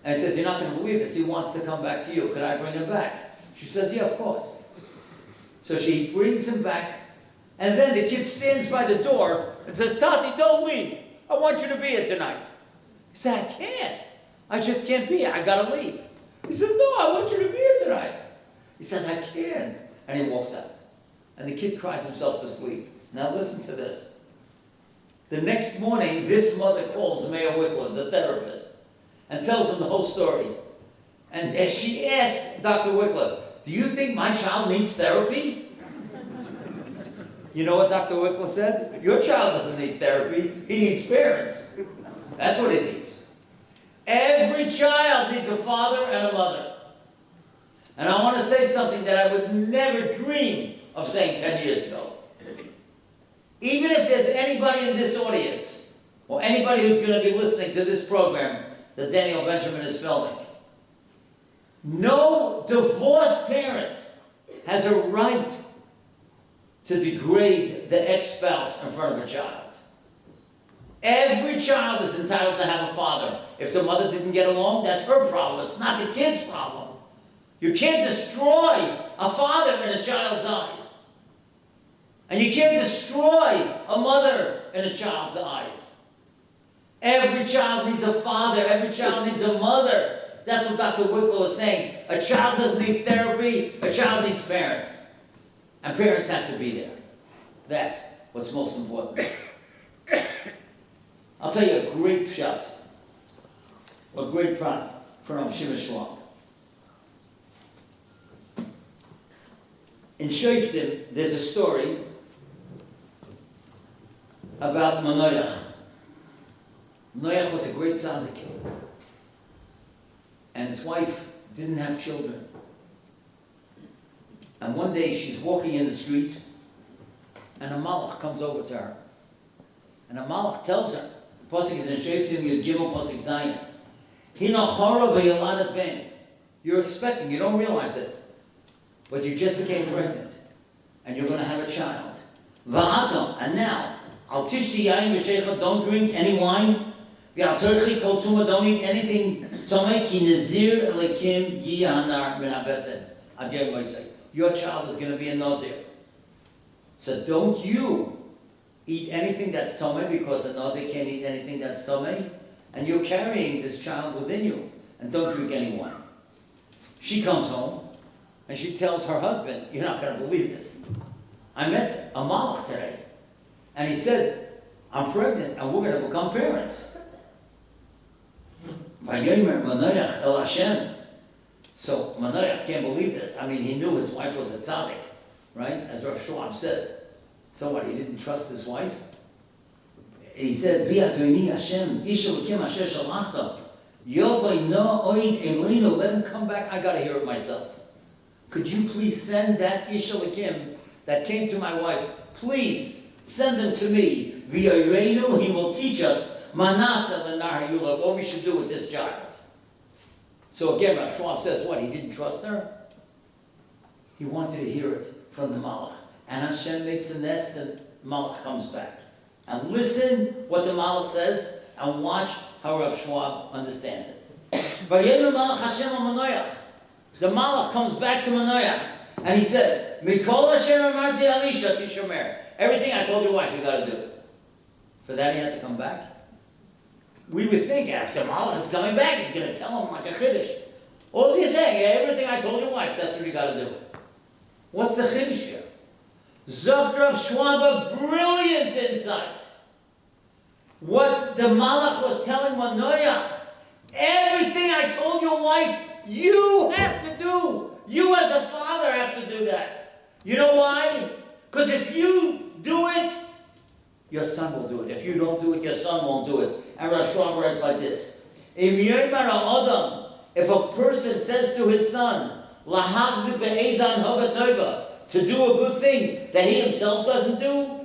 And he says, "You're not going to believe this. He wants to come back to you. Could I bring him back?" She says, "Yeah, of course." So she brings him back, And then the kid stands by the door and says, Tati, don't leave. I want you to be here tonight. He said, I can't. I just can't be here. I gotta leave. He said, no, I want you to be here tonight. He says, I can't. And he walks out. And the kid cries himself to sleep. Now listen to this. The next morning, this mother calls Mayor Wickland, the therapist, and tells him the whole story. And as she asked Dr. Wickland, do you think my child needs therapy? You know what Dr. Wickland said? Your child doesn't need therapy. He needs parents. That's what he needs. Every child needs a father and a mother. And I want to say something that I would never dream of saying 10 years ago. Even if there's anybody in this audience, or anybody who's going to be listening to this program that Daniel Benjamin is filming, no divorced parent has a right to degrade the ex-spouse in front of a child. Every child is entitled to have a father. If the mother didn't get along, that's her problem. It's not the kid's problem. You can't destroy a father in a child's eyes. And you can't destroy a mother in a child's eyes. Every child needs a father. Every child needs a mother. That's what Dr. Wicklow was saying. A child doesn't need therapy. A child needs parents. And parents have to be there. That's what's most important. I'll tell you a great shot. A great prat from Shimon Schwab. In Shoftim, there's a story about Manoach. Manoach was a great tzaddik. And his wife didn't have children. And one day she's walking in the street, and a malach comes over to her. And a malach tells her, the pasuk is in Shoftim Yud Gimel pasuk Zayin, Hina chara v'yaladet ben. You're expecting, you don't realize it, but you just became pregnant, and you're going to have a child. Va'atam, and now, al tishti yayin v'sheicha, don't drink any wine. V'al terchi kol tuma, don't eat anything. Tomei ki nazir elikim yi hanar min habeten. Adiyah Moisei. Your child is going to be a nazir. So don't you eat anything that's tomei, because a nazir can't eat anything that's tomei, and you're carrying this child within you. And don't drink any wine. She comes home, and she tells her husband, you're not going to believe this. I met a malach today, and he said, I'm pregnant, and we're going to become parents. Vayomer Manoach el Hashem. So Manoach can't believe this. I mean, he knew his wife was a tzaddik, right? As Rav Schwab said. So what, he didn't trust his wife? He said, Bi Adoni Hashem, Ish Elokim Asher Shalachta, Yovay no oid Elinu, let him come back, I got to hear it myself. Could you please send that Ish Elokim that came to my wife, please send him to me. V'yoreinu, he will teach us Manasa l'nar hayula, what we should do with this child. So again, Rav Schwab says what? He didn't trust her? He wanted to hear it from the Malach. And Hashem makes a nest and Malach comes back. And listen what the Malach says and watch how Rav Schwab understands it. Vayemer Malach Hashem Manoach. The Malach comes back to Manoach and he says, Mikol Asher Amarti Alisha Tishomer. Everything I told your wife, you got to do. For that he had to come back. We would think after Malach is coming back, he's going to tell him like a chiddush. All he's saying, yeah, everything I told your wife, that's what you got to do. What's the chiddush here? Zok Rav Schwab, a brilliant insight. What the Malach was telling Manoach, everything I told your wife, you have to do. You as a father have to do that. You know why? Because if you do it, your son will do it. If you don't do it, your son won't do it. And Rav Schwab writes like this. If a person says to his son, to do a good thing that he himself doesn't do,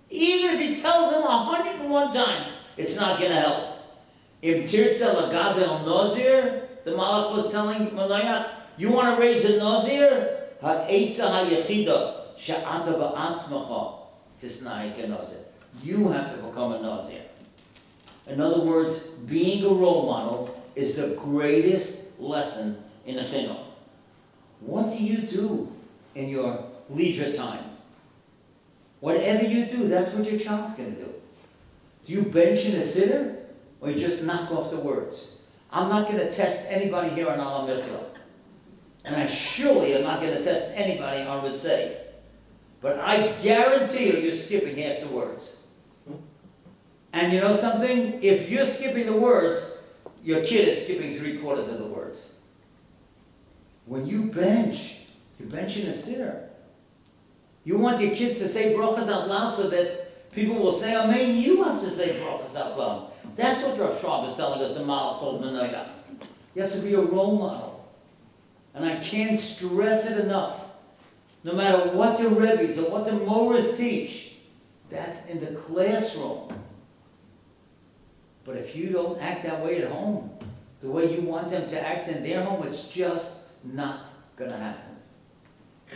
even if he tells him 101 times, it's not going to help. If the Malach was telling Manoach, you want to raise a Nazir? You have to become a Nazir. In other words, being a role model is the greatest lesson in the chinuch. What do you do in your leisure time? Whatever you do, that's what your child's going to do. Do you bench in a sitter, or you just knock off the words? I'm not going to test anybody here on Alam Michla. And I surely am not going to test anybody on Ritzay. But I guarantee you, you're skipping half the words. And you know something? If you're skipping the words, your kid is skipping 3/4 of the words. When you bench, you're benching a sitter. You want your kids to say brachas out loud so that people will say amen. You have to say brachas out loud. That's what Rav Schwab is telling us, the Malach told Menayach. You have to be a role model. And I can't stress it enough. No matter what the Rebbes or what the Moras teach, that's in the classroom. But if you don't act that way at home, the way you want them to act in their home, it's just not going to happen.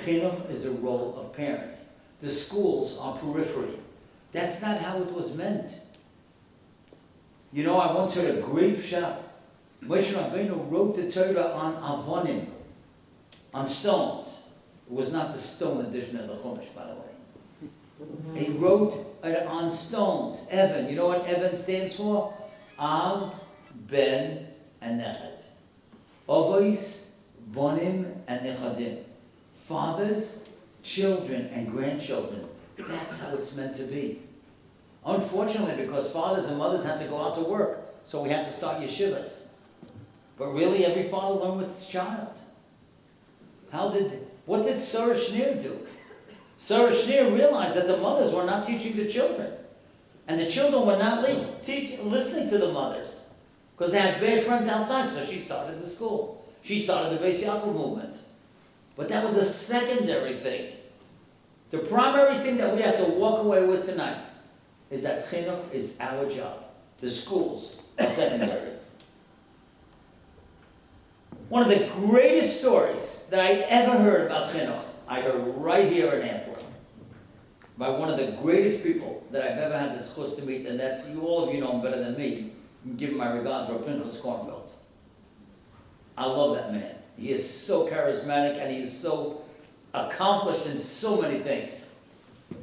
Chinuch is the role of parents. The schools are periphery. That's not how it was meant. You know, I once heard a great shot. Moshe Rabbeinu wrote the Torah on avonim, on stones. It was not the stone edition of the Chumash, by the way. He wrote it on stones. Evan. You know what Evan stands for? Av, Ben, and Nechet. Ovois, Bonim, and Nechadim. Fathers, children, and grandchildren. That's how it's meant to be. Unfortunately, because fathers and mothers had to go out to work, so we had to start yeshivas. But really, every father learned with his child. What did Sarah Schneer do? Sarah Schneer realized that the mothers were not teaching the children. And the children were not listening to the mothers. Because they had bad friends outside, so she started the school. She started the Beis Yaakov movement. But that was a secondary thing. The primary thing that we have to walk away with tonight is that chinuch is our job. The schools are secondary. One of the greatest stories that I ever heard about chinuch, I heard right here in Antwerp, by one of the greatest people that I've ever had the chance to meet, and that's you. All of you know him better than me. You can give him my regards, Rav Pinchas Kornfeld. I love that man. He is so charismatic and he is so accomplished in so many things.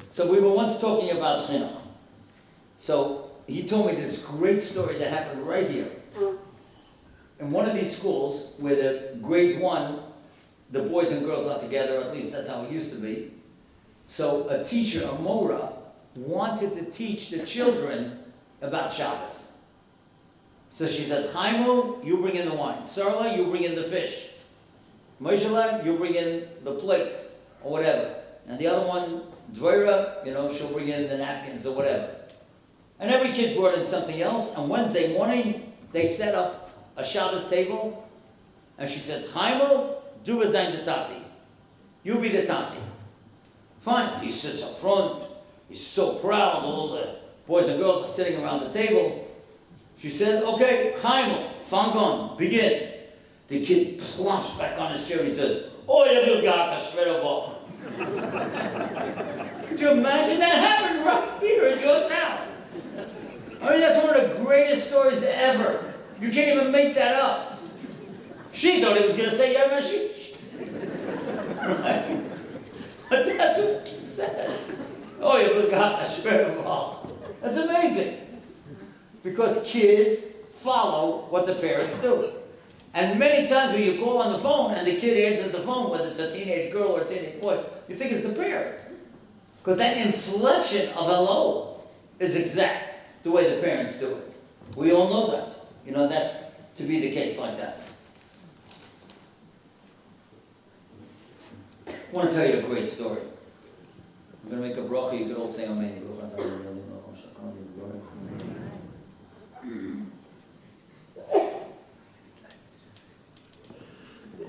So we were once talking about chinuch. So he told me this great story that happened right here. In one of these schools where the grade 1, the boys and girls are together, at least that's how it used to be. So a teacher, a Mora, wanted to teach the children about Shabbos. So she said, Chaimu, you bring in the wine. Sarla, you bring in the fish. Moshe, you bring in the plates, or whatever. And the other one, Dvoira, she'll bring in the napkins, or whatever. And every kid brought in something else, and Wednesday morning, they set up a Shabbos table, and she said, Chaimu, du zayn the tati. You be the tati. Fine. He sits up front. He's so proud. All the boys and girls are sitting around the table. She said, okay, Chaimu, fang on, begin. The kid plops back on his chair and he says, oh, you will got a Could you imagine that happened right here in your town? I mean, that's one of the greatest stories ever. You can't even make that up. She thought he was going to say Yamashish. Right? But that's what the kid said. Oh, you will got a That's amazing. Because kids follow what the parents do. And many times when you call on the phone and the kid answers the phone, whether it's a teenage girl or a teenage boy, you think it's the parent. Because that inflection of hello is exact the way the parents do it. We all know that. That's to be the case like that. I want to tell you a great story. I'm going to make a bracha. You could all say amen.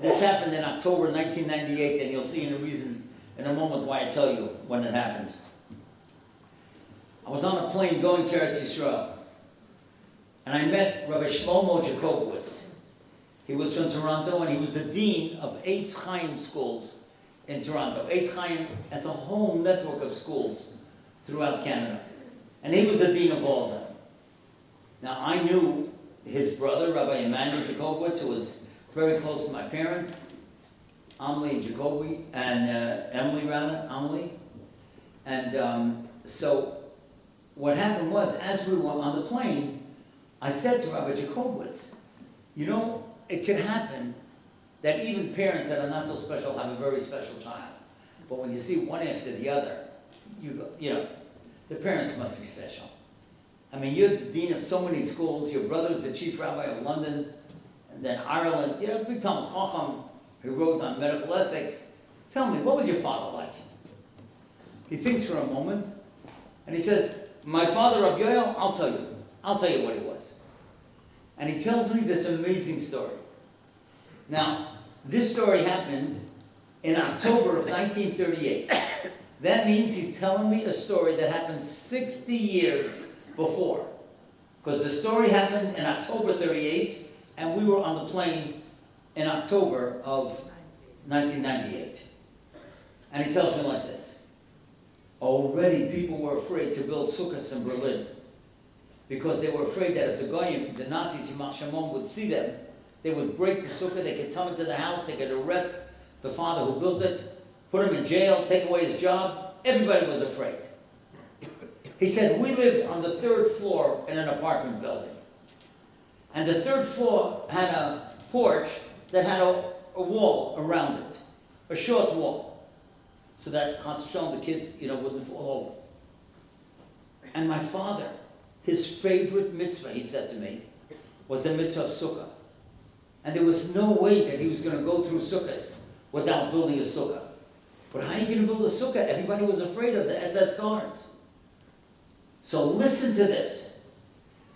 This happened in October 1998, and you'll see in a moment why I tell you when it happened. I was on a plane going to Eretz Yisrael, and I met Rabbi Shlomo Jacobowitz. He was from Toronto, and he was the dean of Eitz Chaim schools in Toronto. Eitz Chaim has a whole network of schools throughout Canada, and he was the dean of all of them. Now, I knew his brother, Rabbi Emmanuel Jacobowitz, who was very close to my parents, Emily, And so what happened was, as we were on the plane, I said to Rabbi Jacobowitz, you know, it could happen that even parents that are not so special have a very special child. But when you see one after the other, you go, you know, the parents must be special. I mean, you're the dean of so many schools, your brother is the chief rabbi of London, and then Ireland, you know, big Talmid Chacham who wrote on medical ethics. Tell me, what was your father like? He thinks for a moment, and he says, my father, Rabbi Yoel, I'll tell you what he was. And he tells me this amazing story. Now, this story happened in October of 1938. That means he's telling me a story that happened 60 years before. Because the story happened in October 38, and we were on the plane in October of 1998. And he tells me like this. Already people were afraid to build sukkahs in Berlin because they were afraid that if the Goyim, the Nazis, Yimach Shimon, would see them, they would break the sukkah, they could come into the house, they could arrest the father who built it, put him in jail, take away his job. Everybody was afraid. He said, we lived on the 3rd floor in an apartment building. And the 3rd floor had a porch that had a wall around it, a short wall, so that chas v'shalom, the kids, wouldn't fall over. And my father, his favorite mitzvah, he said to me, was the mitzvah of sukkah. And there was no way that he was going to go through sukkahs without building a sukkah. But how are you going to build a sukkah? Everybody was afraid of the SS guards. So listen to this.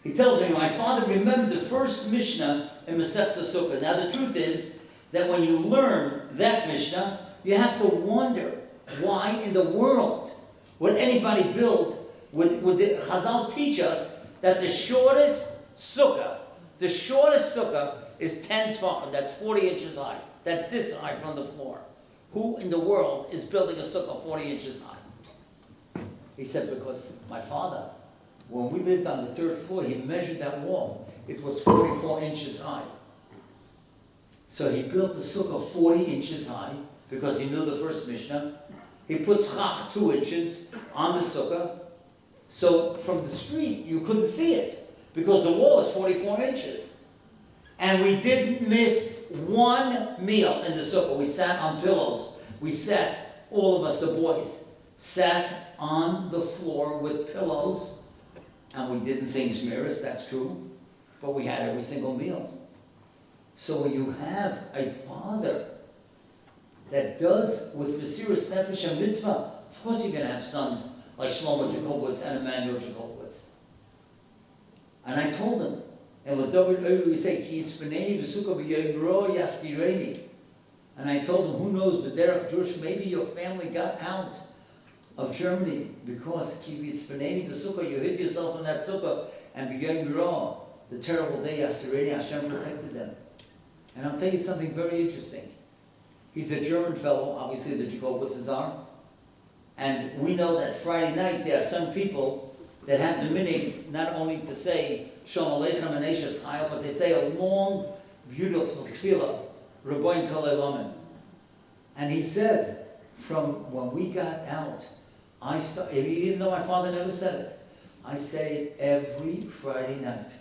He tells me, my father remembered the first Mishnah in Masechta Sukkah. Now the truth is that when you learn that Mishnah, you have to wonder why in the world would anybody build, would the Chazal teach us that the shortest sukkah is 10 tvachim, that's 40 inches high. That's this high from the floor. Who in the world is building a sukkah 40 inches high? He said, because my father, when we lived on the 3rd floor, he measured that wall. It was 44 inches high. So he built the sukkah 40 inches high, because he knew the first Mishnah. He put schach 2 inches on the sukkah. So from the street, you couldn't see it, because the wall is 44 inches. And we didn't miss one meal in the sukkah. We sat on pillows. We sat, all of us, the boys, sat on the floor with pillows, and we didn't sing Shmiras, that's true, but we had every single meal. So when you have a father that does with Mesiras Nefesh and Mitzvah, of course you're going to have sons like Shlomo Jacobowitz and Emmanuel Jacobowitz. And I told him, and with David we say, Ki yitzpaneni b'sukkah b'yom ro yastireni. And I told him, who knows, but Derech Jewish, maybe your family got out of Germany because Ki yitzpaneni b'sukkah, you hid yourself in that sukkah, and b'yom ro, the terrible day yastireni, Hashem protected them. And I'll tell you something very interesting. He's a German fellow, obviously the Jacobites are, and we know that Friday night there are some people that have the minhag not only to say Shalom Aleichem and Eishes Chayil, but they say a long, beautiful tefillah, Rabbein Kol Olamim. And he said, from when we got out, even though my father never said it, I say it every Friday night.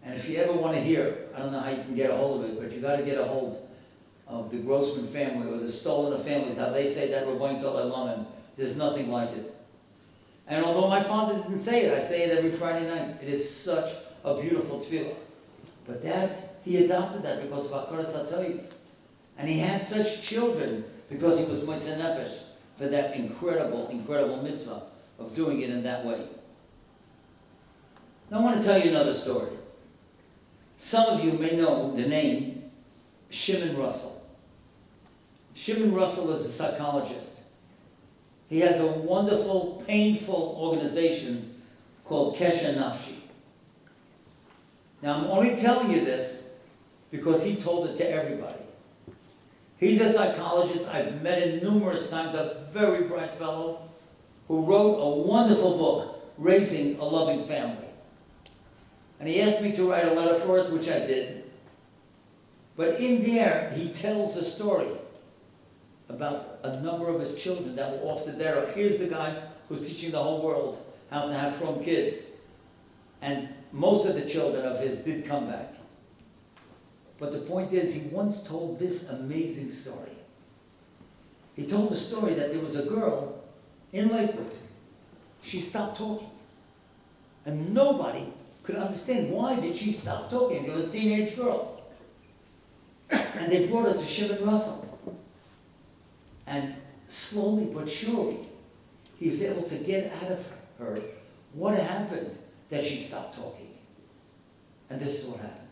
And if you ever want to hear, I don't know how you can get a hold of it, but you got to get a hold of the Grossman family or the Stolen families, how they say that Rabbein Kol Olamim. There's nothing like it. And although my father didn't say it, I say it every Friday night. It is such a beautiful tefillah. But he adopted that because of Hakara Satoik. And he had such children because he was Moisei Nefesh for that incredible, incredible mitzvah of doing it in that way. Now I want to tell you another story. Some of you may know the name Shimon Russell. Shimon Russell is a psychologist. He has a wonderful, painful organization called Kesha Nafshi. Now, I'm only telling you this because he told it to everybody. He's a psychologist. I've met him numerous times, a very bright fellow who wrote a wonderful book, Raising a Loving Family. And he asked me to write a letter for it, which I did. But in there, he tells a story about a number of his children that were off the derech. Here's the guy who's teaching the whole world how to have from kids. And most of the children of his did come back. But the point is, he once told this amazing story. He told the story that there was a girl in Lakewood. She stopped talking. And nobody could understand why did she stop talking. She was a teenage girl. And they brought her to Shimon Russell. And slowly but surely, he was able to get out of her what happened that she stopped talking. And this is what happened.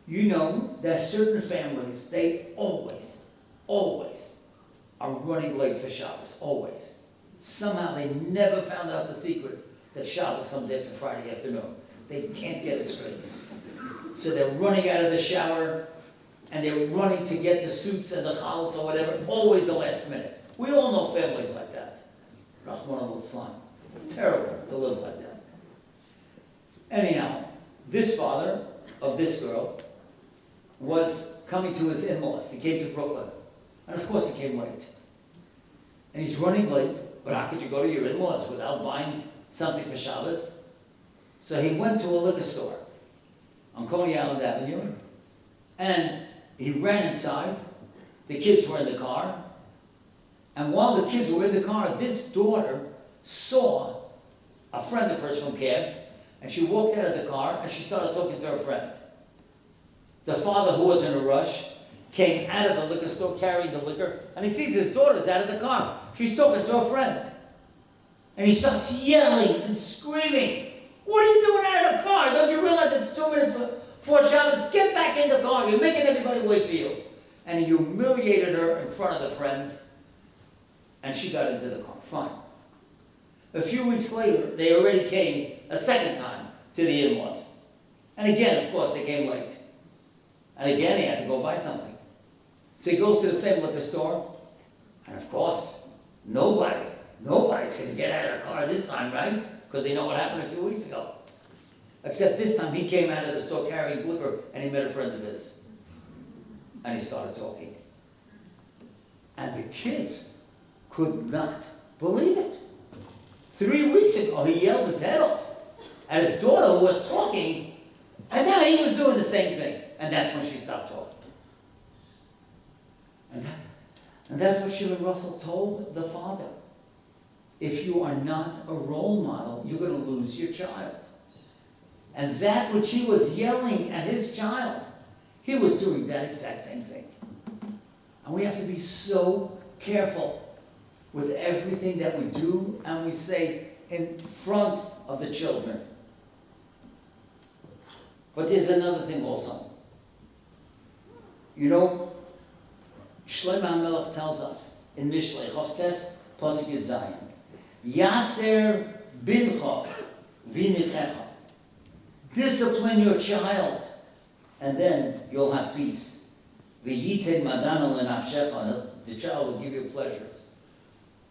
You know that certain families, they always are running late for Shabbos, always. Somehow they never found out the secret that Shabbos comes after Friday afternoon. They can't get it straight. So they're running out of the shower, and they're running to get the suits and the chalas or whatever, always the last minute. We all know families like that. Rahman al-Islam. Terrible to live like that. Anyhow, this father of this girl was coming to his in-laws. He came to Brooklyn. And of course he came late. And he's running late, but how could you go to your in-laws without buying something for Shabbos? So he went to a liquor store on Coney Island Avenue, and he ran inside. The kids were in the car. And while the kids were in the car, this daughter saw a friend of hers from camp, and she walked out of the car and she started talking to her friend. The father, who was in a rush, came out of the liquor store carrying the liquor, and he sees his daughter's out of the car. She's talking to her friend. And he starts yelling and screaming, "What are you doing out of the car? Don't you realize it's 2 minutes before Shabbos? Get back in the car. You're making everybody wait for you." And he humiliated her in front of the friends, and she got into the car. Fine. A few weeks later, they already came a second time to the in-laws. And again, of course, they came late. And again, he had to go buy something. So he goes to the same liquor store, and of course, nobody's going to get out of the car this time, right? Because they know what happened a few weeks ago. Except this time, he came out of the store carrying liquor, and he met a friend of his. And he started talking. And the kids could not believe it. 3 weeks ago, he yelled his head off at his daughter who was talking, and now he was doing the same thing. And that's when she stopped talking. And that's what Shimon Russell told the father. If you are not a role model, you're going to lose your child. And that which he was yelling at his child, he was doing that exact same thing. And we have to be so careful with everything that we do and we say in front of the children. But there's another thing also. You know, Shlomo HaMelech tells us in Mishlei Chavtes Pasuk Yud Zayin, Yaser bincha v'nichecha. Discipline your child, and then you'll have peace. V'yiten madana lenafshecha. The child will give you pleasures.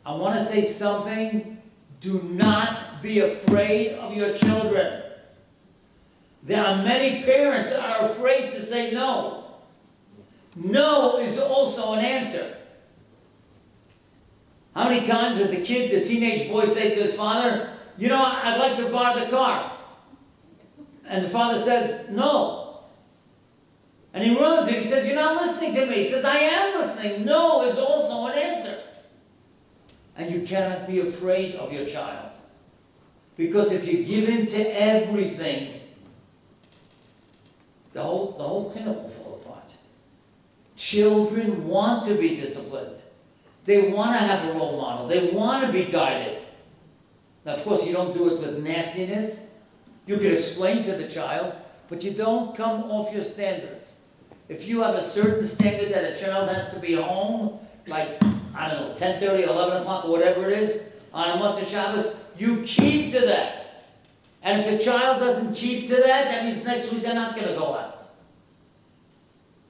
I want to say something. Do not be afraid of your children. There are many parents that are afraid to say no. No is also an answer. How many times does the teenage boy say to his father, "You know, I'd like to borrow the car." And the father says, "No." And he runs and he says, "You're not listening to me." He says, "I am listening." No is also an answer. And you cannot be afraid of your child. Because if you give in to everything, the whole thing will fall apart. Children want to be disciplined. They want to have a role model. They want to be guided. Now, of course, you don't do it with nastiness. You can explain to the child, but you don't come off your standards. If you have a certain standard that a child has to be home, like, 10:30, 11 o'clock, or whatever it is, on a Motzei Shabbos, you keep to that. And if the child doesn't keep to that means next week they're not going to go out.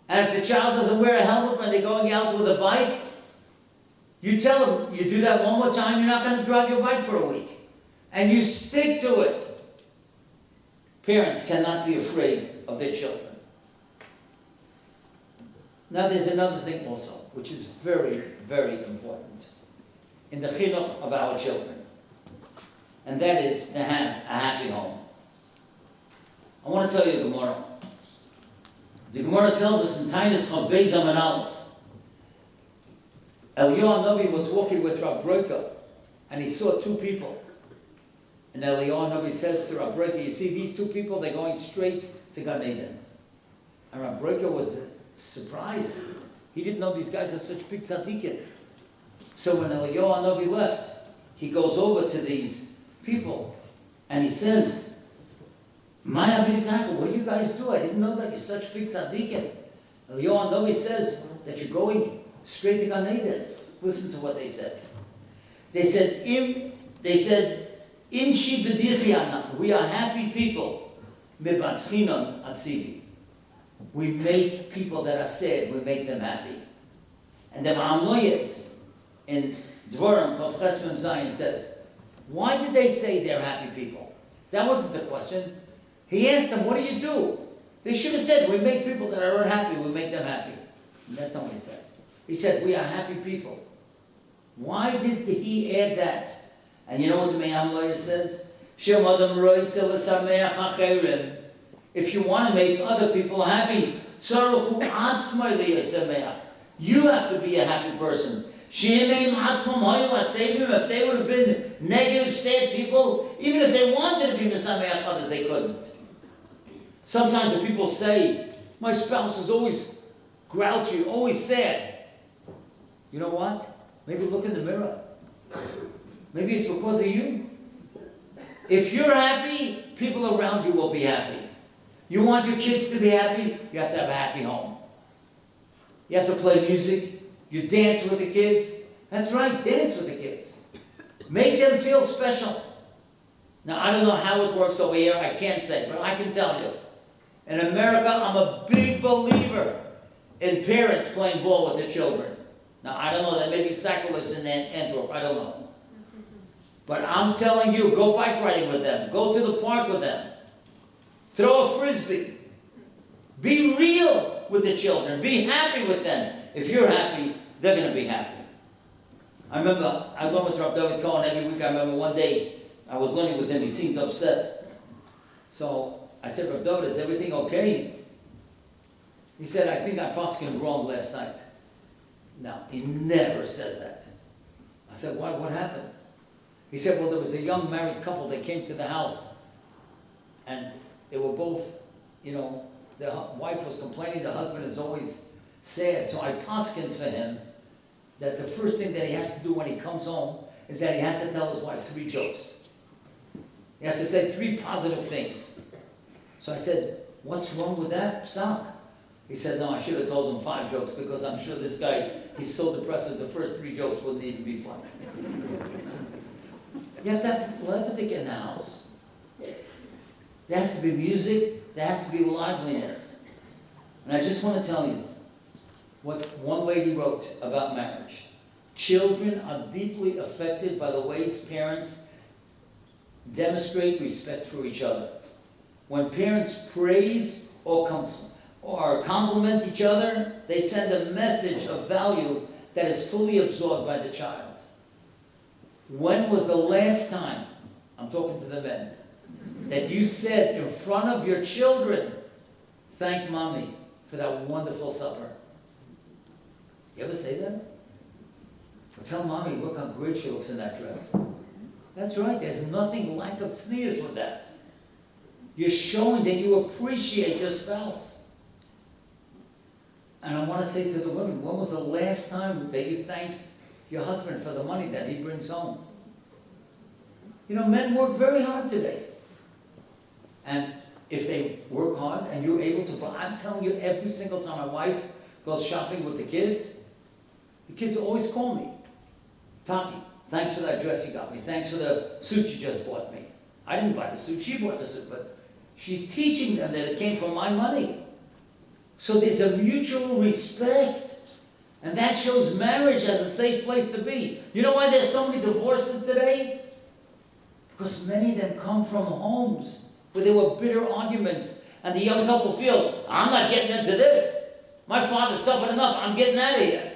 And if the child doesn't wear a helmet when they're going out with a bike, you tell them, you do that one more time, you're not going to drive your bike for a week. And you stick to it. Parents cannot be afraid of their children. Now there's another thing also, which is very, very important in the chinuch of our children, and that is to have a happy home. I want to tell you the Gemara. The Gemara tells us in Tainus Chav Beis Amud Aleph, Eliyahu Navi was walking with Rav Broika, and he saw two people. And Eliyahu Navi says to Rav Broika, you see these two people, they're going straight to Gan Eden. And Rav Broika was surprised. He didn't know these guys are such big tzaddikim. So when Eliyahu Navi left, he goes over to these people, and he says, Maya B'nitachel, what do you guys do? I didn't know that you're such big tzaddikim. Eliyahu Navi says that you're going straight to Gan Eden. Listen to what they said. They said, Inchi b'dichianan, we are happy people. Mebatchinon atzivi. We make people that are sad, we make them happy. And the Ma'amoyes in Dvorim, Chav Ches Mem Zayin says, why did they say they're happy people? That wasn't the question. He asked them, what do you do? They should have said, we make people that are unhappy, we make them happy. And that's not what he said. He said, we are happy people. Why did he add that? And you know what the Me'am lawyer says? If you want to make other people happy, you have to be a happy person. If they would have been negative, sad people, even if they wanted to be Mesameach others, they couldn't. Sometimes the people say, my spouse is always grouchy, always sad. You know what? Maybe look in the mirror. Maybe it's because of you. If you're happy, people around you will be happy. You want your kids to be happy, you have to have a happy home. You have to play music. You dance with the kids. That's right, dance with the kids. Make them feel special. Now, I don't know how it works over here, I can't say, but I can tell you. In America, I'm a big believer in parents playing ball with their children. Now, I don't know, that may be sacrilege in Antwerp, I don't know. But I'm telling you, go bike riding with them. Go to the park with them. Throw a frisbee. Be real with the children. Be happy with them. If you're happy, they're going to be happy. I remember, I went with Rav David Cohen every week. I remember one day, I was learning with him. He seemed upset. So I said, Rav David, is everything okay? He said, I think I poskined wrong last night. No, he never says that. I said, why? What happened? He said, well, there was a young married couple that came to the house, and they were both, the wife was complaining, the husband is always sad. So I poskined for him that the first thing that he has to do when he comes home is that he has to tell his wife 3 jokes. He has to say 3 positive things. So I said, what's wrong with that, Psak? He said, no, I should have told him 5 jokes because I'm sure this guy, he's so depressed that the first 3 jokes wouldn't even be funny. You have to have lepathic in the house. There has to be music, there has to be liveliness. And I just want to tell you what one lady wrote about marriage. Children are deeply affected by the ways parents demonstrate respect for each other. When parents praise or compliment each other, they send a message of value that is fully absorbed by the child. When was the last time, I'm talking to the men, that you said in front of your children, thank mommy for that wonderful supper? You ever say that? Or tell mommy, look how great she looks in that dress. That's right, there's nothing like a tznius with that. You're showing that you appreciate your spouse. And I want to say to the women, when was the last time that you thanked your husband for the money that he brings home? Men work very hard today. And if they work hard and you're able to buy, I'm telling you, every single time my wife goes shopping with the kids always call me. Tati, thanks for that dress you got me. Thanks for the suit you just bought me. I didn't buy the suit, she bought the suit, but she's teaching them that it came from my money. So there's a mutual respect. And that shows marriage as a safe place to be. You know why there's so many divorces today? Because many of them come from homes where there were bitter arguments. And the young couple feels, I'm not getting into this. My father suffered enough, I'm getting out of here.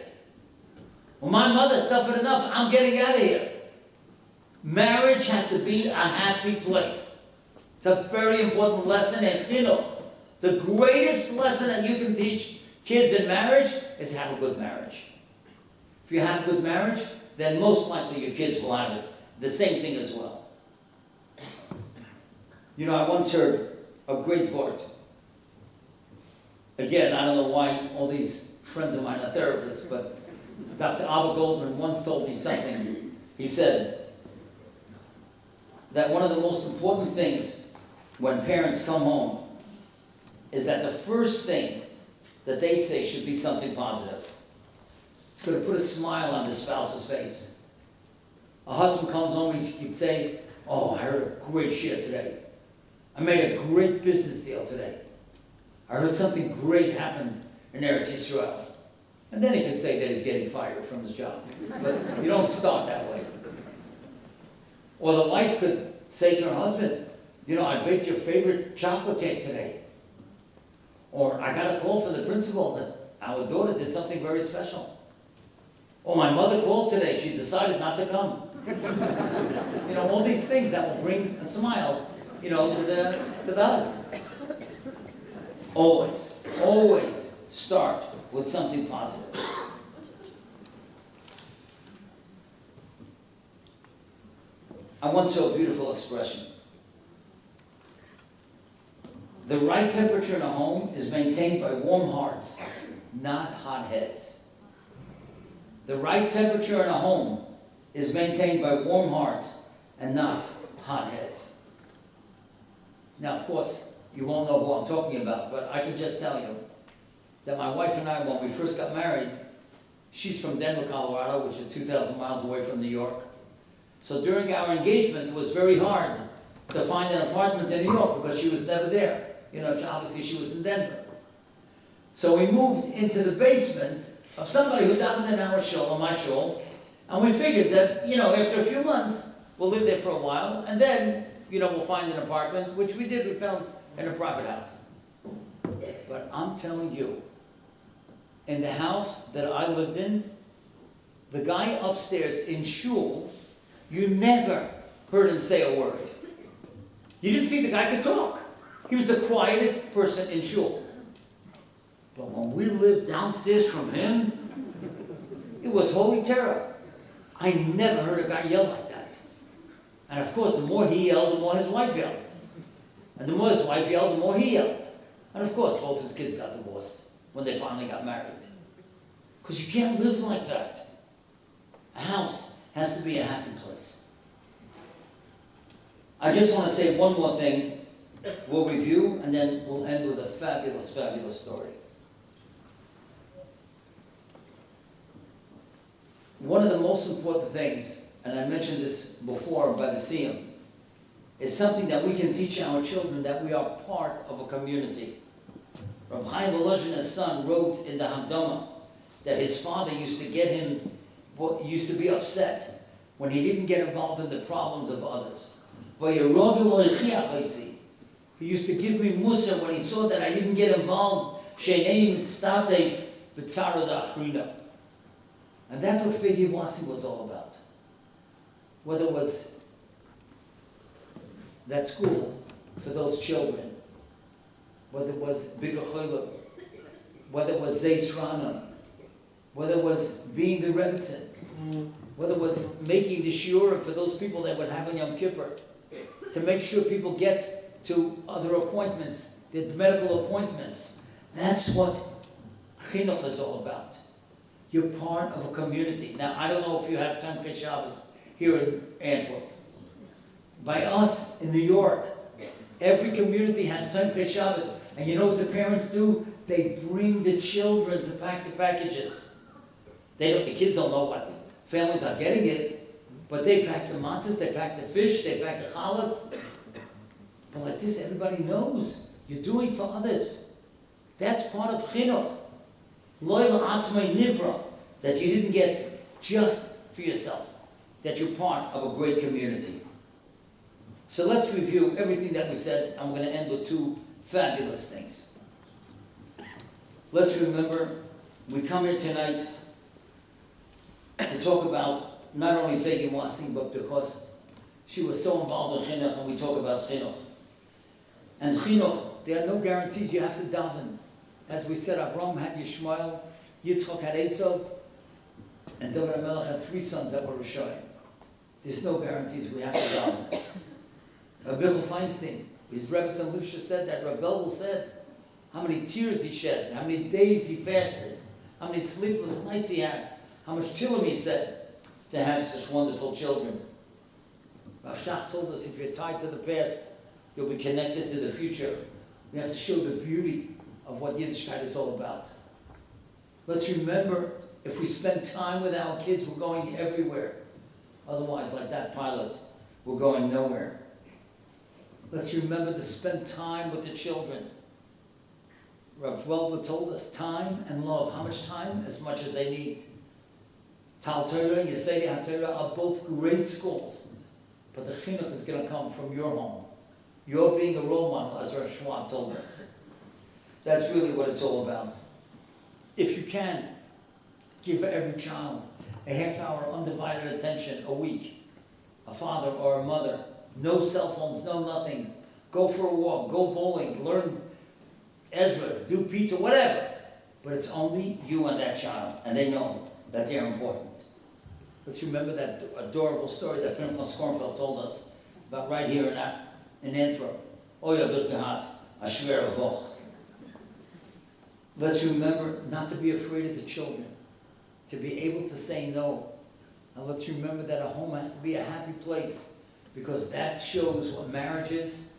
Well, my mother suffered enough, I'm getting out of here. Marriage has to be a happy place. It's a very important lesson in chinuch. The greatest lesson that you can teach kids in marriage is have a good marriage. If you have a good marriage, then most likely your kids will have it. The same thing as well. You know, I once heard a great word. Again, I don't know why all these friends of mine are therapists, but Dr. Abba Goldman once told me something. He said that one of the most important things when parents come home is that the first thing that they say should be something positive. It's going to put a smile on the spouse's face. A husband comes home, he'd say, oh, I heard a great share today. I made a great business deal today. I heard something great happened in Eretz Yisrael. And then he could say that he's getting fired from his job. But you don't start that way. Or the wife could say to her husband, you know, I baked your favorite chocolate cake today. Or I got a call from the principal that our daughter did something very special. Or my mother called today, she decided not to come. You know, all these things that will bring a smile, you know, to the husband. Always, always start with something positive. I once saw a beautiful expression. The right temperature in a home is maintained by warm hearts, not hot heads. The right temperature in a home is maintained by warm hearts and not hot heads. Now, of course, you won't know who I'm talking about, but I can just tell you that my wife and I, when we first got married, she's from Denver, Colorado, which is 2,000 miles away from New York. So during our engagement, it was very hard to find an apartment in New York because she was never there. You know, obviously she was in Denver. So we moved into the basement of somebody who davened in our shul, or my shul, and we figured that, you know, after a few months, we'll live there for a while, and then, you know, we'll find an apartment, which we did. We found in a private house. But I'm telling you, in the house that I lived in, the guy upstairs in shul, you never heard him say a word. You didn't think the guy could talk. He was the quietest person in shul. But when we lived downstairs from him, it was holy terror. I never heard a guy yell like that. And of course, the more he yelled, the more his wife yelled. And the more his wife yelled, the more he yelled. And of course, both his kids got divorced when they finally got married. Because you can't live like that. A house has to be a happy place. I just want to say one more thing. We'll review, and then we'll end with a fabulous, fabulous story. One of the most important things, and I mentioned this before by the Siyum, is something that we can teach our children, that we are part of a community. Rabbi Chaim Volozhin's son wrote in the Hamdama that his father used to be upset when he didn't get involved in the problems of others. He used to give me mussar when he saw that I didn't get involved. And that's what Feigy Wasyng was all about. Whether it was that school for those children, whether it was Bika Choylem, whether it was Zeis Rana, whether it was being the Rebetzin, whether it was making the shiur for those people that would have on Yom Kippur, to make sure people get to other appointments, the medical appointments. That's what chinuch is all about. You're part of a community. Now, I don't know if you have Tamchei Shabbos here in Antwerp. By us in New York, every community has Tamchei Shabbos. And you know what the parents do? They bring the children to pack the packages. The kids don't know what families are getting it, but they pack the matzahs, they pack the fish, they pack the chalas. But like this, everybody knows you're doing for others. That's part of chinuch. Lo la'atzmai nivra, that you didn't get just for yourself, that you're part of a great community. So let's review everything that we said. I'm going to end with two fabulous things. Let's remember, we come here tonight to talk about not only Feigy Wasyng, but because she was so involved in chinuch, and we talk about chinuch. And chinuch, there are no guarantees. You have to daven. As we said, Avraham had Yishmael, Yitzchak had Esau, and David HaMelech had 3 sons that were Rishayim. There's no guarantees. We have to daven. Rabbi Feinstein, his Rebetzin Lipsha said that Rabbi Elul said how many tears he shed, how many days he fasted, how many sleepless nights he had, how much Tillim he said to have such wonderful children. Rav Shach told us if you're tied to the past, you'll be connected to the future. We have to show the beauty of what Yiddishkeit is all about. Let's remember, if we spend time with our kids, we're going everywhere. Otherwise, like that pilot, we're going nowhere. Let's remember to spend time with the children. Rav Welber told us time and love. How much time? As much as they need. Tal Torah, Yesedi HaTorah are both great schools. But the chinuch is going to come from your home. You're being a role model, as Rav Schwab told us. That's really what it's all about. If you can, give every child a half-hour undivided attention a week. A father or a mother. No cell phones, no nothing. Go for a walk, go bowling, learn Ezra, do pizza, whatever. But it's only you and that child, and they know that they're important. Let's remember that adorable story that Pinchas Kornfeld told us about right here in Antwerp. Oya Birkehat, Ashver Avoch. Let's remember not to be afraid of the children, to be able to say no. And let's remember that a home has to be a happy place, because that shows what marriage is.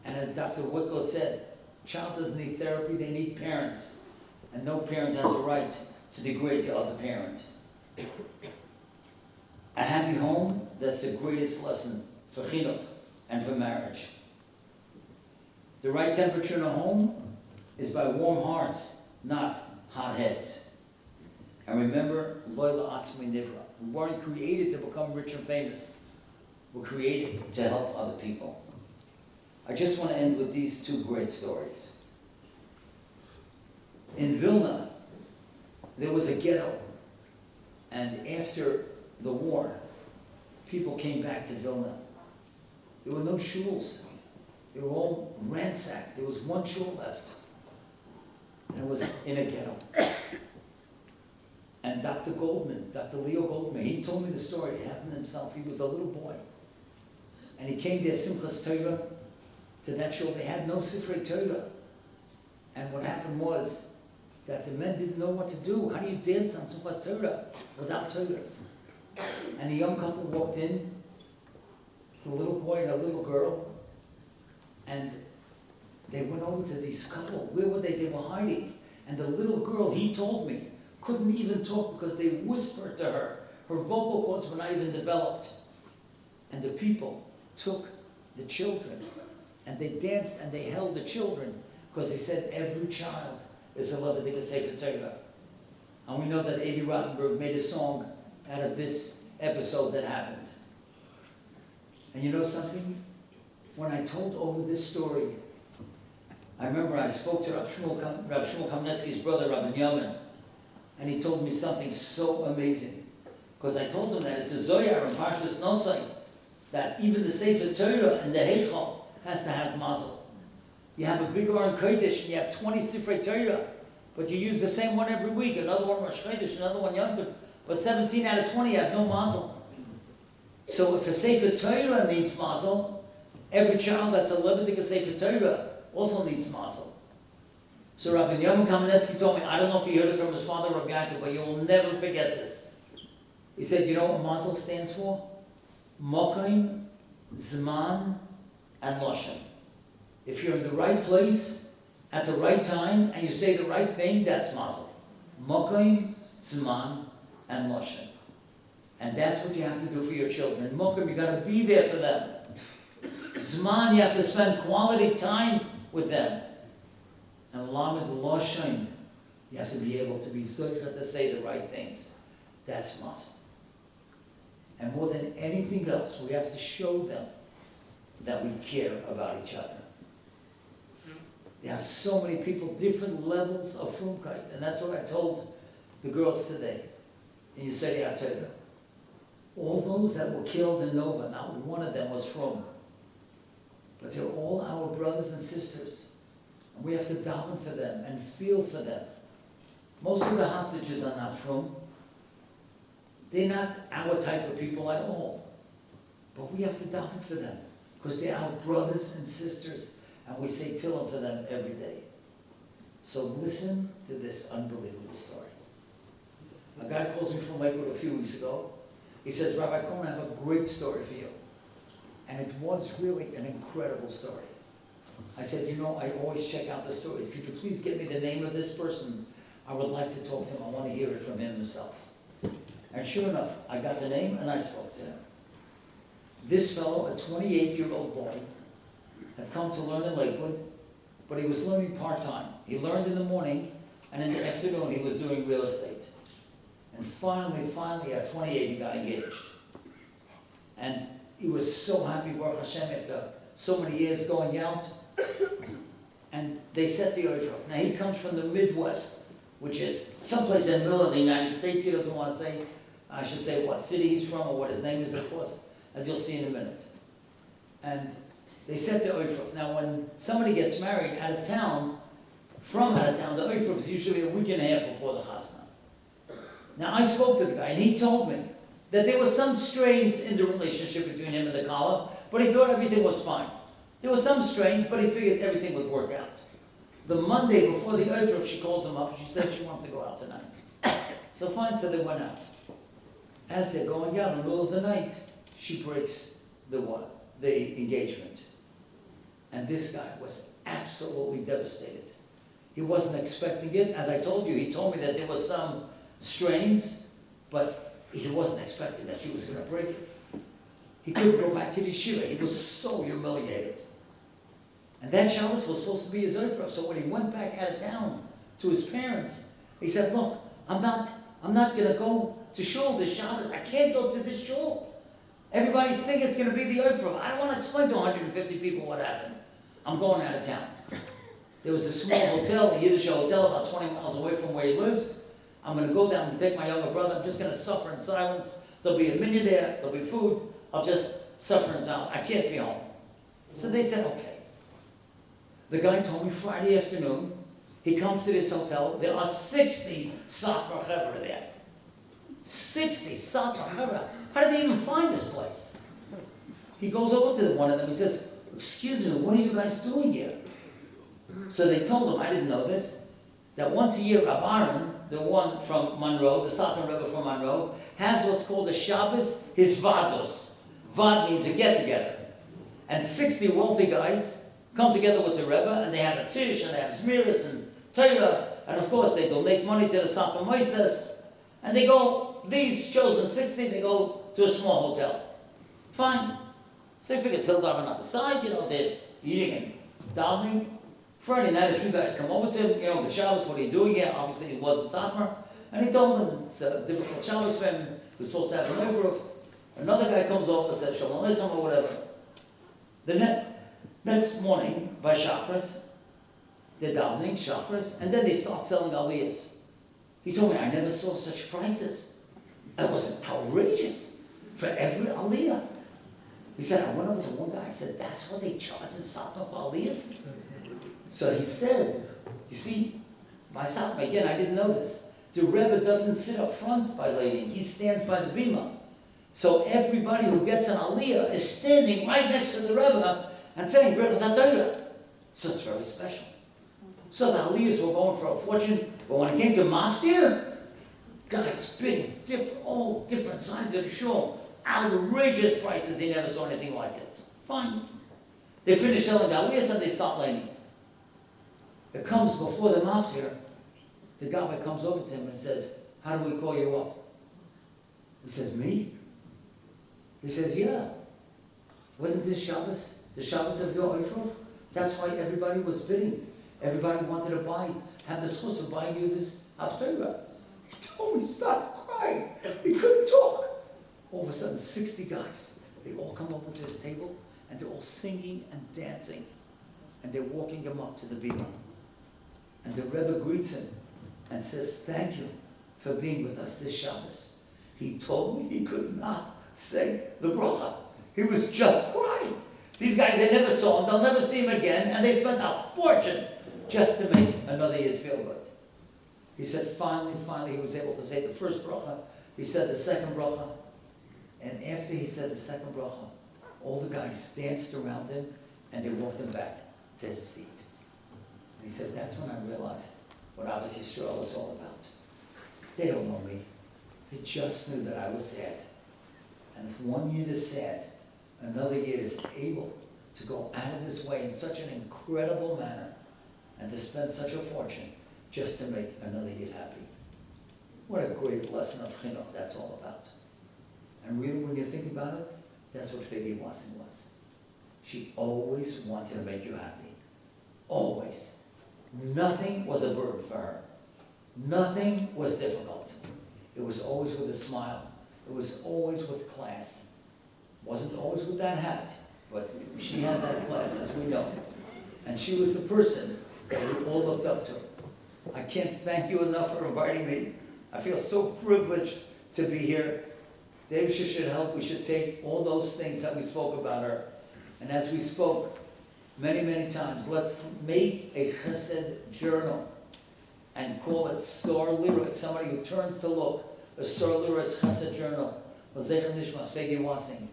And as Dr. Wicklow said, child doesn't need therapy, they need parents. And no parent has a right to degrade the other parent. A happy home, that's the greatest lesson for chinuch and for marriage. The right temperature in a home is by warm hearts, not hot heads. And remember, Loyla Atzmi Nivra. We weren't created to become rich and famous. We're created to help other people. I just want to end with these 2 great stories. In Vilna, there was a ghetto. And after the war, people came back to Vilna. There were no shuls. They were all ransacked. There was 1 shul left. And it was in a ghetto. And Dr. Leo Goldman, he told me the story. It happened to himself. He was a little boy. And he came there, Simchas Torah, to that shul. They had no Sifrei Torah. And what happened was that the men didn't know what to do. How do you dance on Simchas Torah without Torahs? And a young couple walked in. It's a little boy and a little girl. And they went over to this couple. Where were they? They were hiding. And the little girl, he told me, couldn't even talk because they whispered to her. Her vocal cords were not even developed. And the people took the children and they danced and they held the children because they said every child is a Levitic Sefer Torah. And we know that Avi Rottenberg made a song out of this episode that happened. And you know something? When I told over this story, I remember I spoke to Rav Shmuel Kamenetsky's brother, Rabbi Yamin, and he told me something so amazing. Because I told him that it's a Zoyar in Parshas Nosai, that even the Sefer Torah and the Heichal has to have mazel. You have a big Aron Kodesh and you have 20 Sifrei Torah, but you use the same one every week. Another one Rosh Chodesh, another one Yom Tov. But 17 out of 20 have no mazel. So if a Sefer Torah needs mazel, every child that's a Levitic Sefer Torah also needs mazel. So Rabbi Yamin Kamenetsky told me, I don't know if he heard it from his father, Rabbi Yaakov, but you will never forget this. He said, you know what mazel stands for? Mokim, Zman, and Loshen. If you're in the right place, at the right time, and you say the right thing, that's mazel. Mokim, Zman, and Loshen. And that's what you have to do for your children. Mokim, you got to be there for them. Zman, you have to spend quality time with them. And Lamed Loshen, you have to be able to be zocher to say the right things. That's mazel. And more than anything else, we have to show them that we care about each other. There are so many people, different levels of frumkeit. And that's what I told the girls today. And you say, I'll tell you, all those that were killed in Nova, not one of them was frum. But they're all our brothers and sisters. And we have to daven for them and feel for them. Most of the hostages are not frum. They're not our type of people at all. But we have to daven for them. Because they're our brothers and sisters. And we say Tehillim for them every day. So listen to this unbelievable story. A guy calls me from Lakewood a few weeks ago. He says, Rabbi Cohen, I have a great story for you. And it was really an incredible story. I said, you know, I always check out the stories. Could you please get me the name of this person? I would like to talk to him. I want to hear it from him himself. And sure enough, I got the name and I spoke to him. This fellow, a 28-year-old boy, had come to learn in Lakewood, but he was learning part-time. He learned in the morning, and in the afternoon he was doing real estate. And finally, at 28, he got engaged. And he was so happy, Baruch Hashem, after so many years going out. And they set the oifruf. Now, he comes from the Midwest, which is someplace in the middle of the United States. He doesn't want to say, I should say what city he's from or what his name is, of course, as you'll see in a minute. And they set the oifruf. Now, when somebody gets married out of town, from out of town, the oifruf is usually a week and a half before the chasna. Now, I spoke to the guy, and he told me that there were some strains in the relationship between him and the Kala, but he thought everything was fine. There were some strains, but he figured everything would work out. The Monday before the oifruf, she calls him up. She says she wants to go out tonight. So fine, so they went out. As they're going out in the middle of the night, she breaks the engagement. And this guy was absolutely devastated. He wasn't expecting it. As I told you, he told me that there was some strains, but he wasn't expecting that she was going to break it. He couldn't go back to the yeshiva. He was so humiliated. And that Shabbos was supposed to be his oifruf. So when he went back out of town to his parents, he said, look, I'm not going to go to shul this Shabbos. I can't go to this shul. Everybody thinks it's going to be the oifruf. I don't want to explain to 150 people what happened. I'm going out of town. There was a small hotel, a Yiddish hotel, about 20 miles away from where he lives. I'm going to go down and take my younger brother. I'm just going to suffer in silence. There'll be a minyan there. There'll be food. I'll just suffer in silence. I can't be home. So they said, okay. The guy told me Friday afternoon, he comes to this hotel. There are 60 Satmar Chevra there. 60 Satmar Chevra. How did they even find this place? He goes over to one of them. He says, excuse me, what are you guys doing here? So they told him, I didn't know this, that once a year, Rab Aaron, the one from Monroe, the Satmar Rebbe from Monroe, has what's called a Shabbos, his Vados. Vad means a get-together. And 60 wealthy guys come together with the Rebbe, and they have a tish, and they have Zmiris and Torah, and of course they donate money to the Satmar Moises, and they go, these chosen 60, they go to a small hotel. Fine. So they figure it's Hildaven on the side, they're eating and davening. Friday night, a few guys come over to him, the Shabbos, what are you doing here? Obviously, he wasn't Satmar. And he told them it's a difficult Shabbos for him. He was supposed to have an oifruf. Another guy comes over and says, Shalom Aleichem, or whatever. The next morning, by Shachris, they're davening, Shachris, and then they start selling aliyahs. He told me, I never saw such prices. It was outrageous for every aliyah. He said, I went over to one guy, I said, that's what they charge in Satmar for aliyahs? So he said, you see, my Satmar, again, I didn't know this, the Rebbe doesn't sit up front by leading, he stands by the bima. So everybody who gets an aliyah is standing right next to the Rebbe and saying, Birchas HaTorah. So it's very special. So the aliyahs were going for a fortune, but when it came to maftir, guys bidding all different sides of the shul, outrageous prices, he never saw anything like it. Fine. They finish selling the aliyahs and they start laning. It comes before the maftir, the Gabbai comes over to him and says, how do we call you up? He says, me? He says, yeah. Wasn't this Shabbos, the Shabbos of your oifruf? That's why everybody was bidding. Everybody wanted to have the schus of buying you this haftarah. He told me, he started crying. He couldn't talk. All of a sudden, 60 guys, they all come over to his table, and they're all singing and dancing. and they're walking him up to the bima. And the Rebbe greets him and says, thank you for being with us this Shabbos. He told me he could not say the bracha. He was just crying. These guys, they never saw him, they'll never see him again, and they spent a fortune just to make another Yid feel good. He said finally he was able to say the first bracha. He said the second bracha. And after he said the second bracha, all the guys danced around him and they walked him back to his seat. And he said, that's when I realized what Abbas Yisrael is all about. They don't know me. They just knew that I was sad. And if one Yid is sad, another Yid is able to go out of his way in such an incredible manner and to spend such a fortune just to make another Yid happy. What a great lesson of chinuch that's all about. And really, when you think about it, that's what Feigy Wasyng was. She always wanted to make you happy. Always. Nothing was a burden for her. Nothing was difficult. It was always with a smile. It was always with class. Wasn't always with that hat, but she had that class, as we know. And she was the person that we all looked up to. I can't thank you enough for inviting me. I feel so privileged to be here. Dave should help. We should take all those things that we spoke about her. And as we spoke many, many times, let's make a chesed journal and call it Sor Lira, somebody who turns to look. A Sor Lira's chesed journal. L'zeichem nishmas Feigy Wasyng.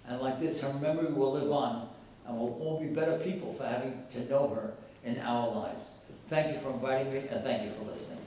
And like this, her memory will live on, and we'll all be better people for having to know her in our lives. Thank you for inviting me, and thank you for listening.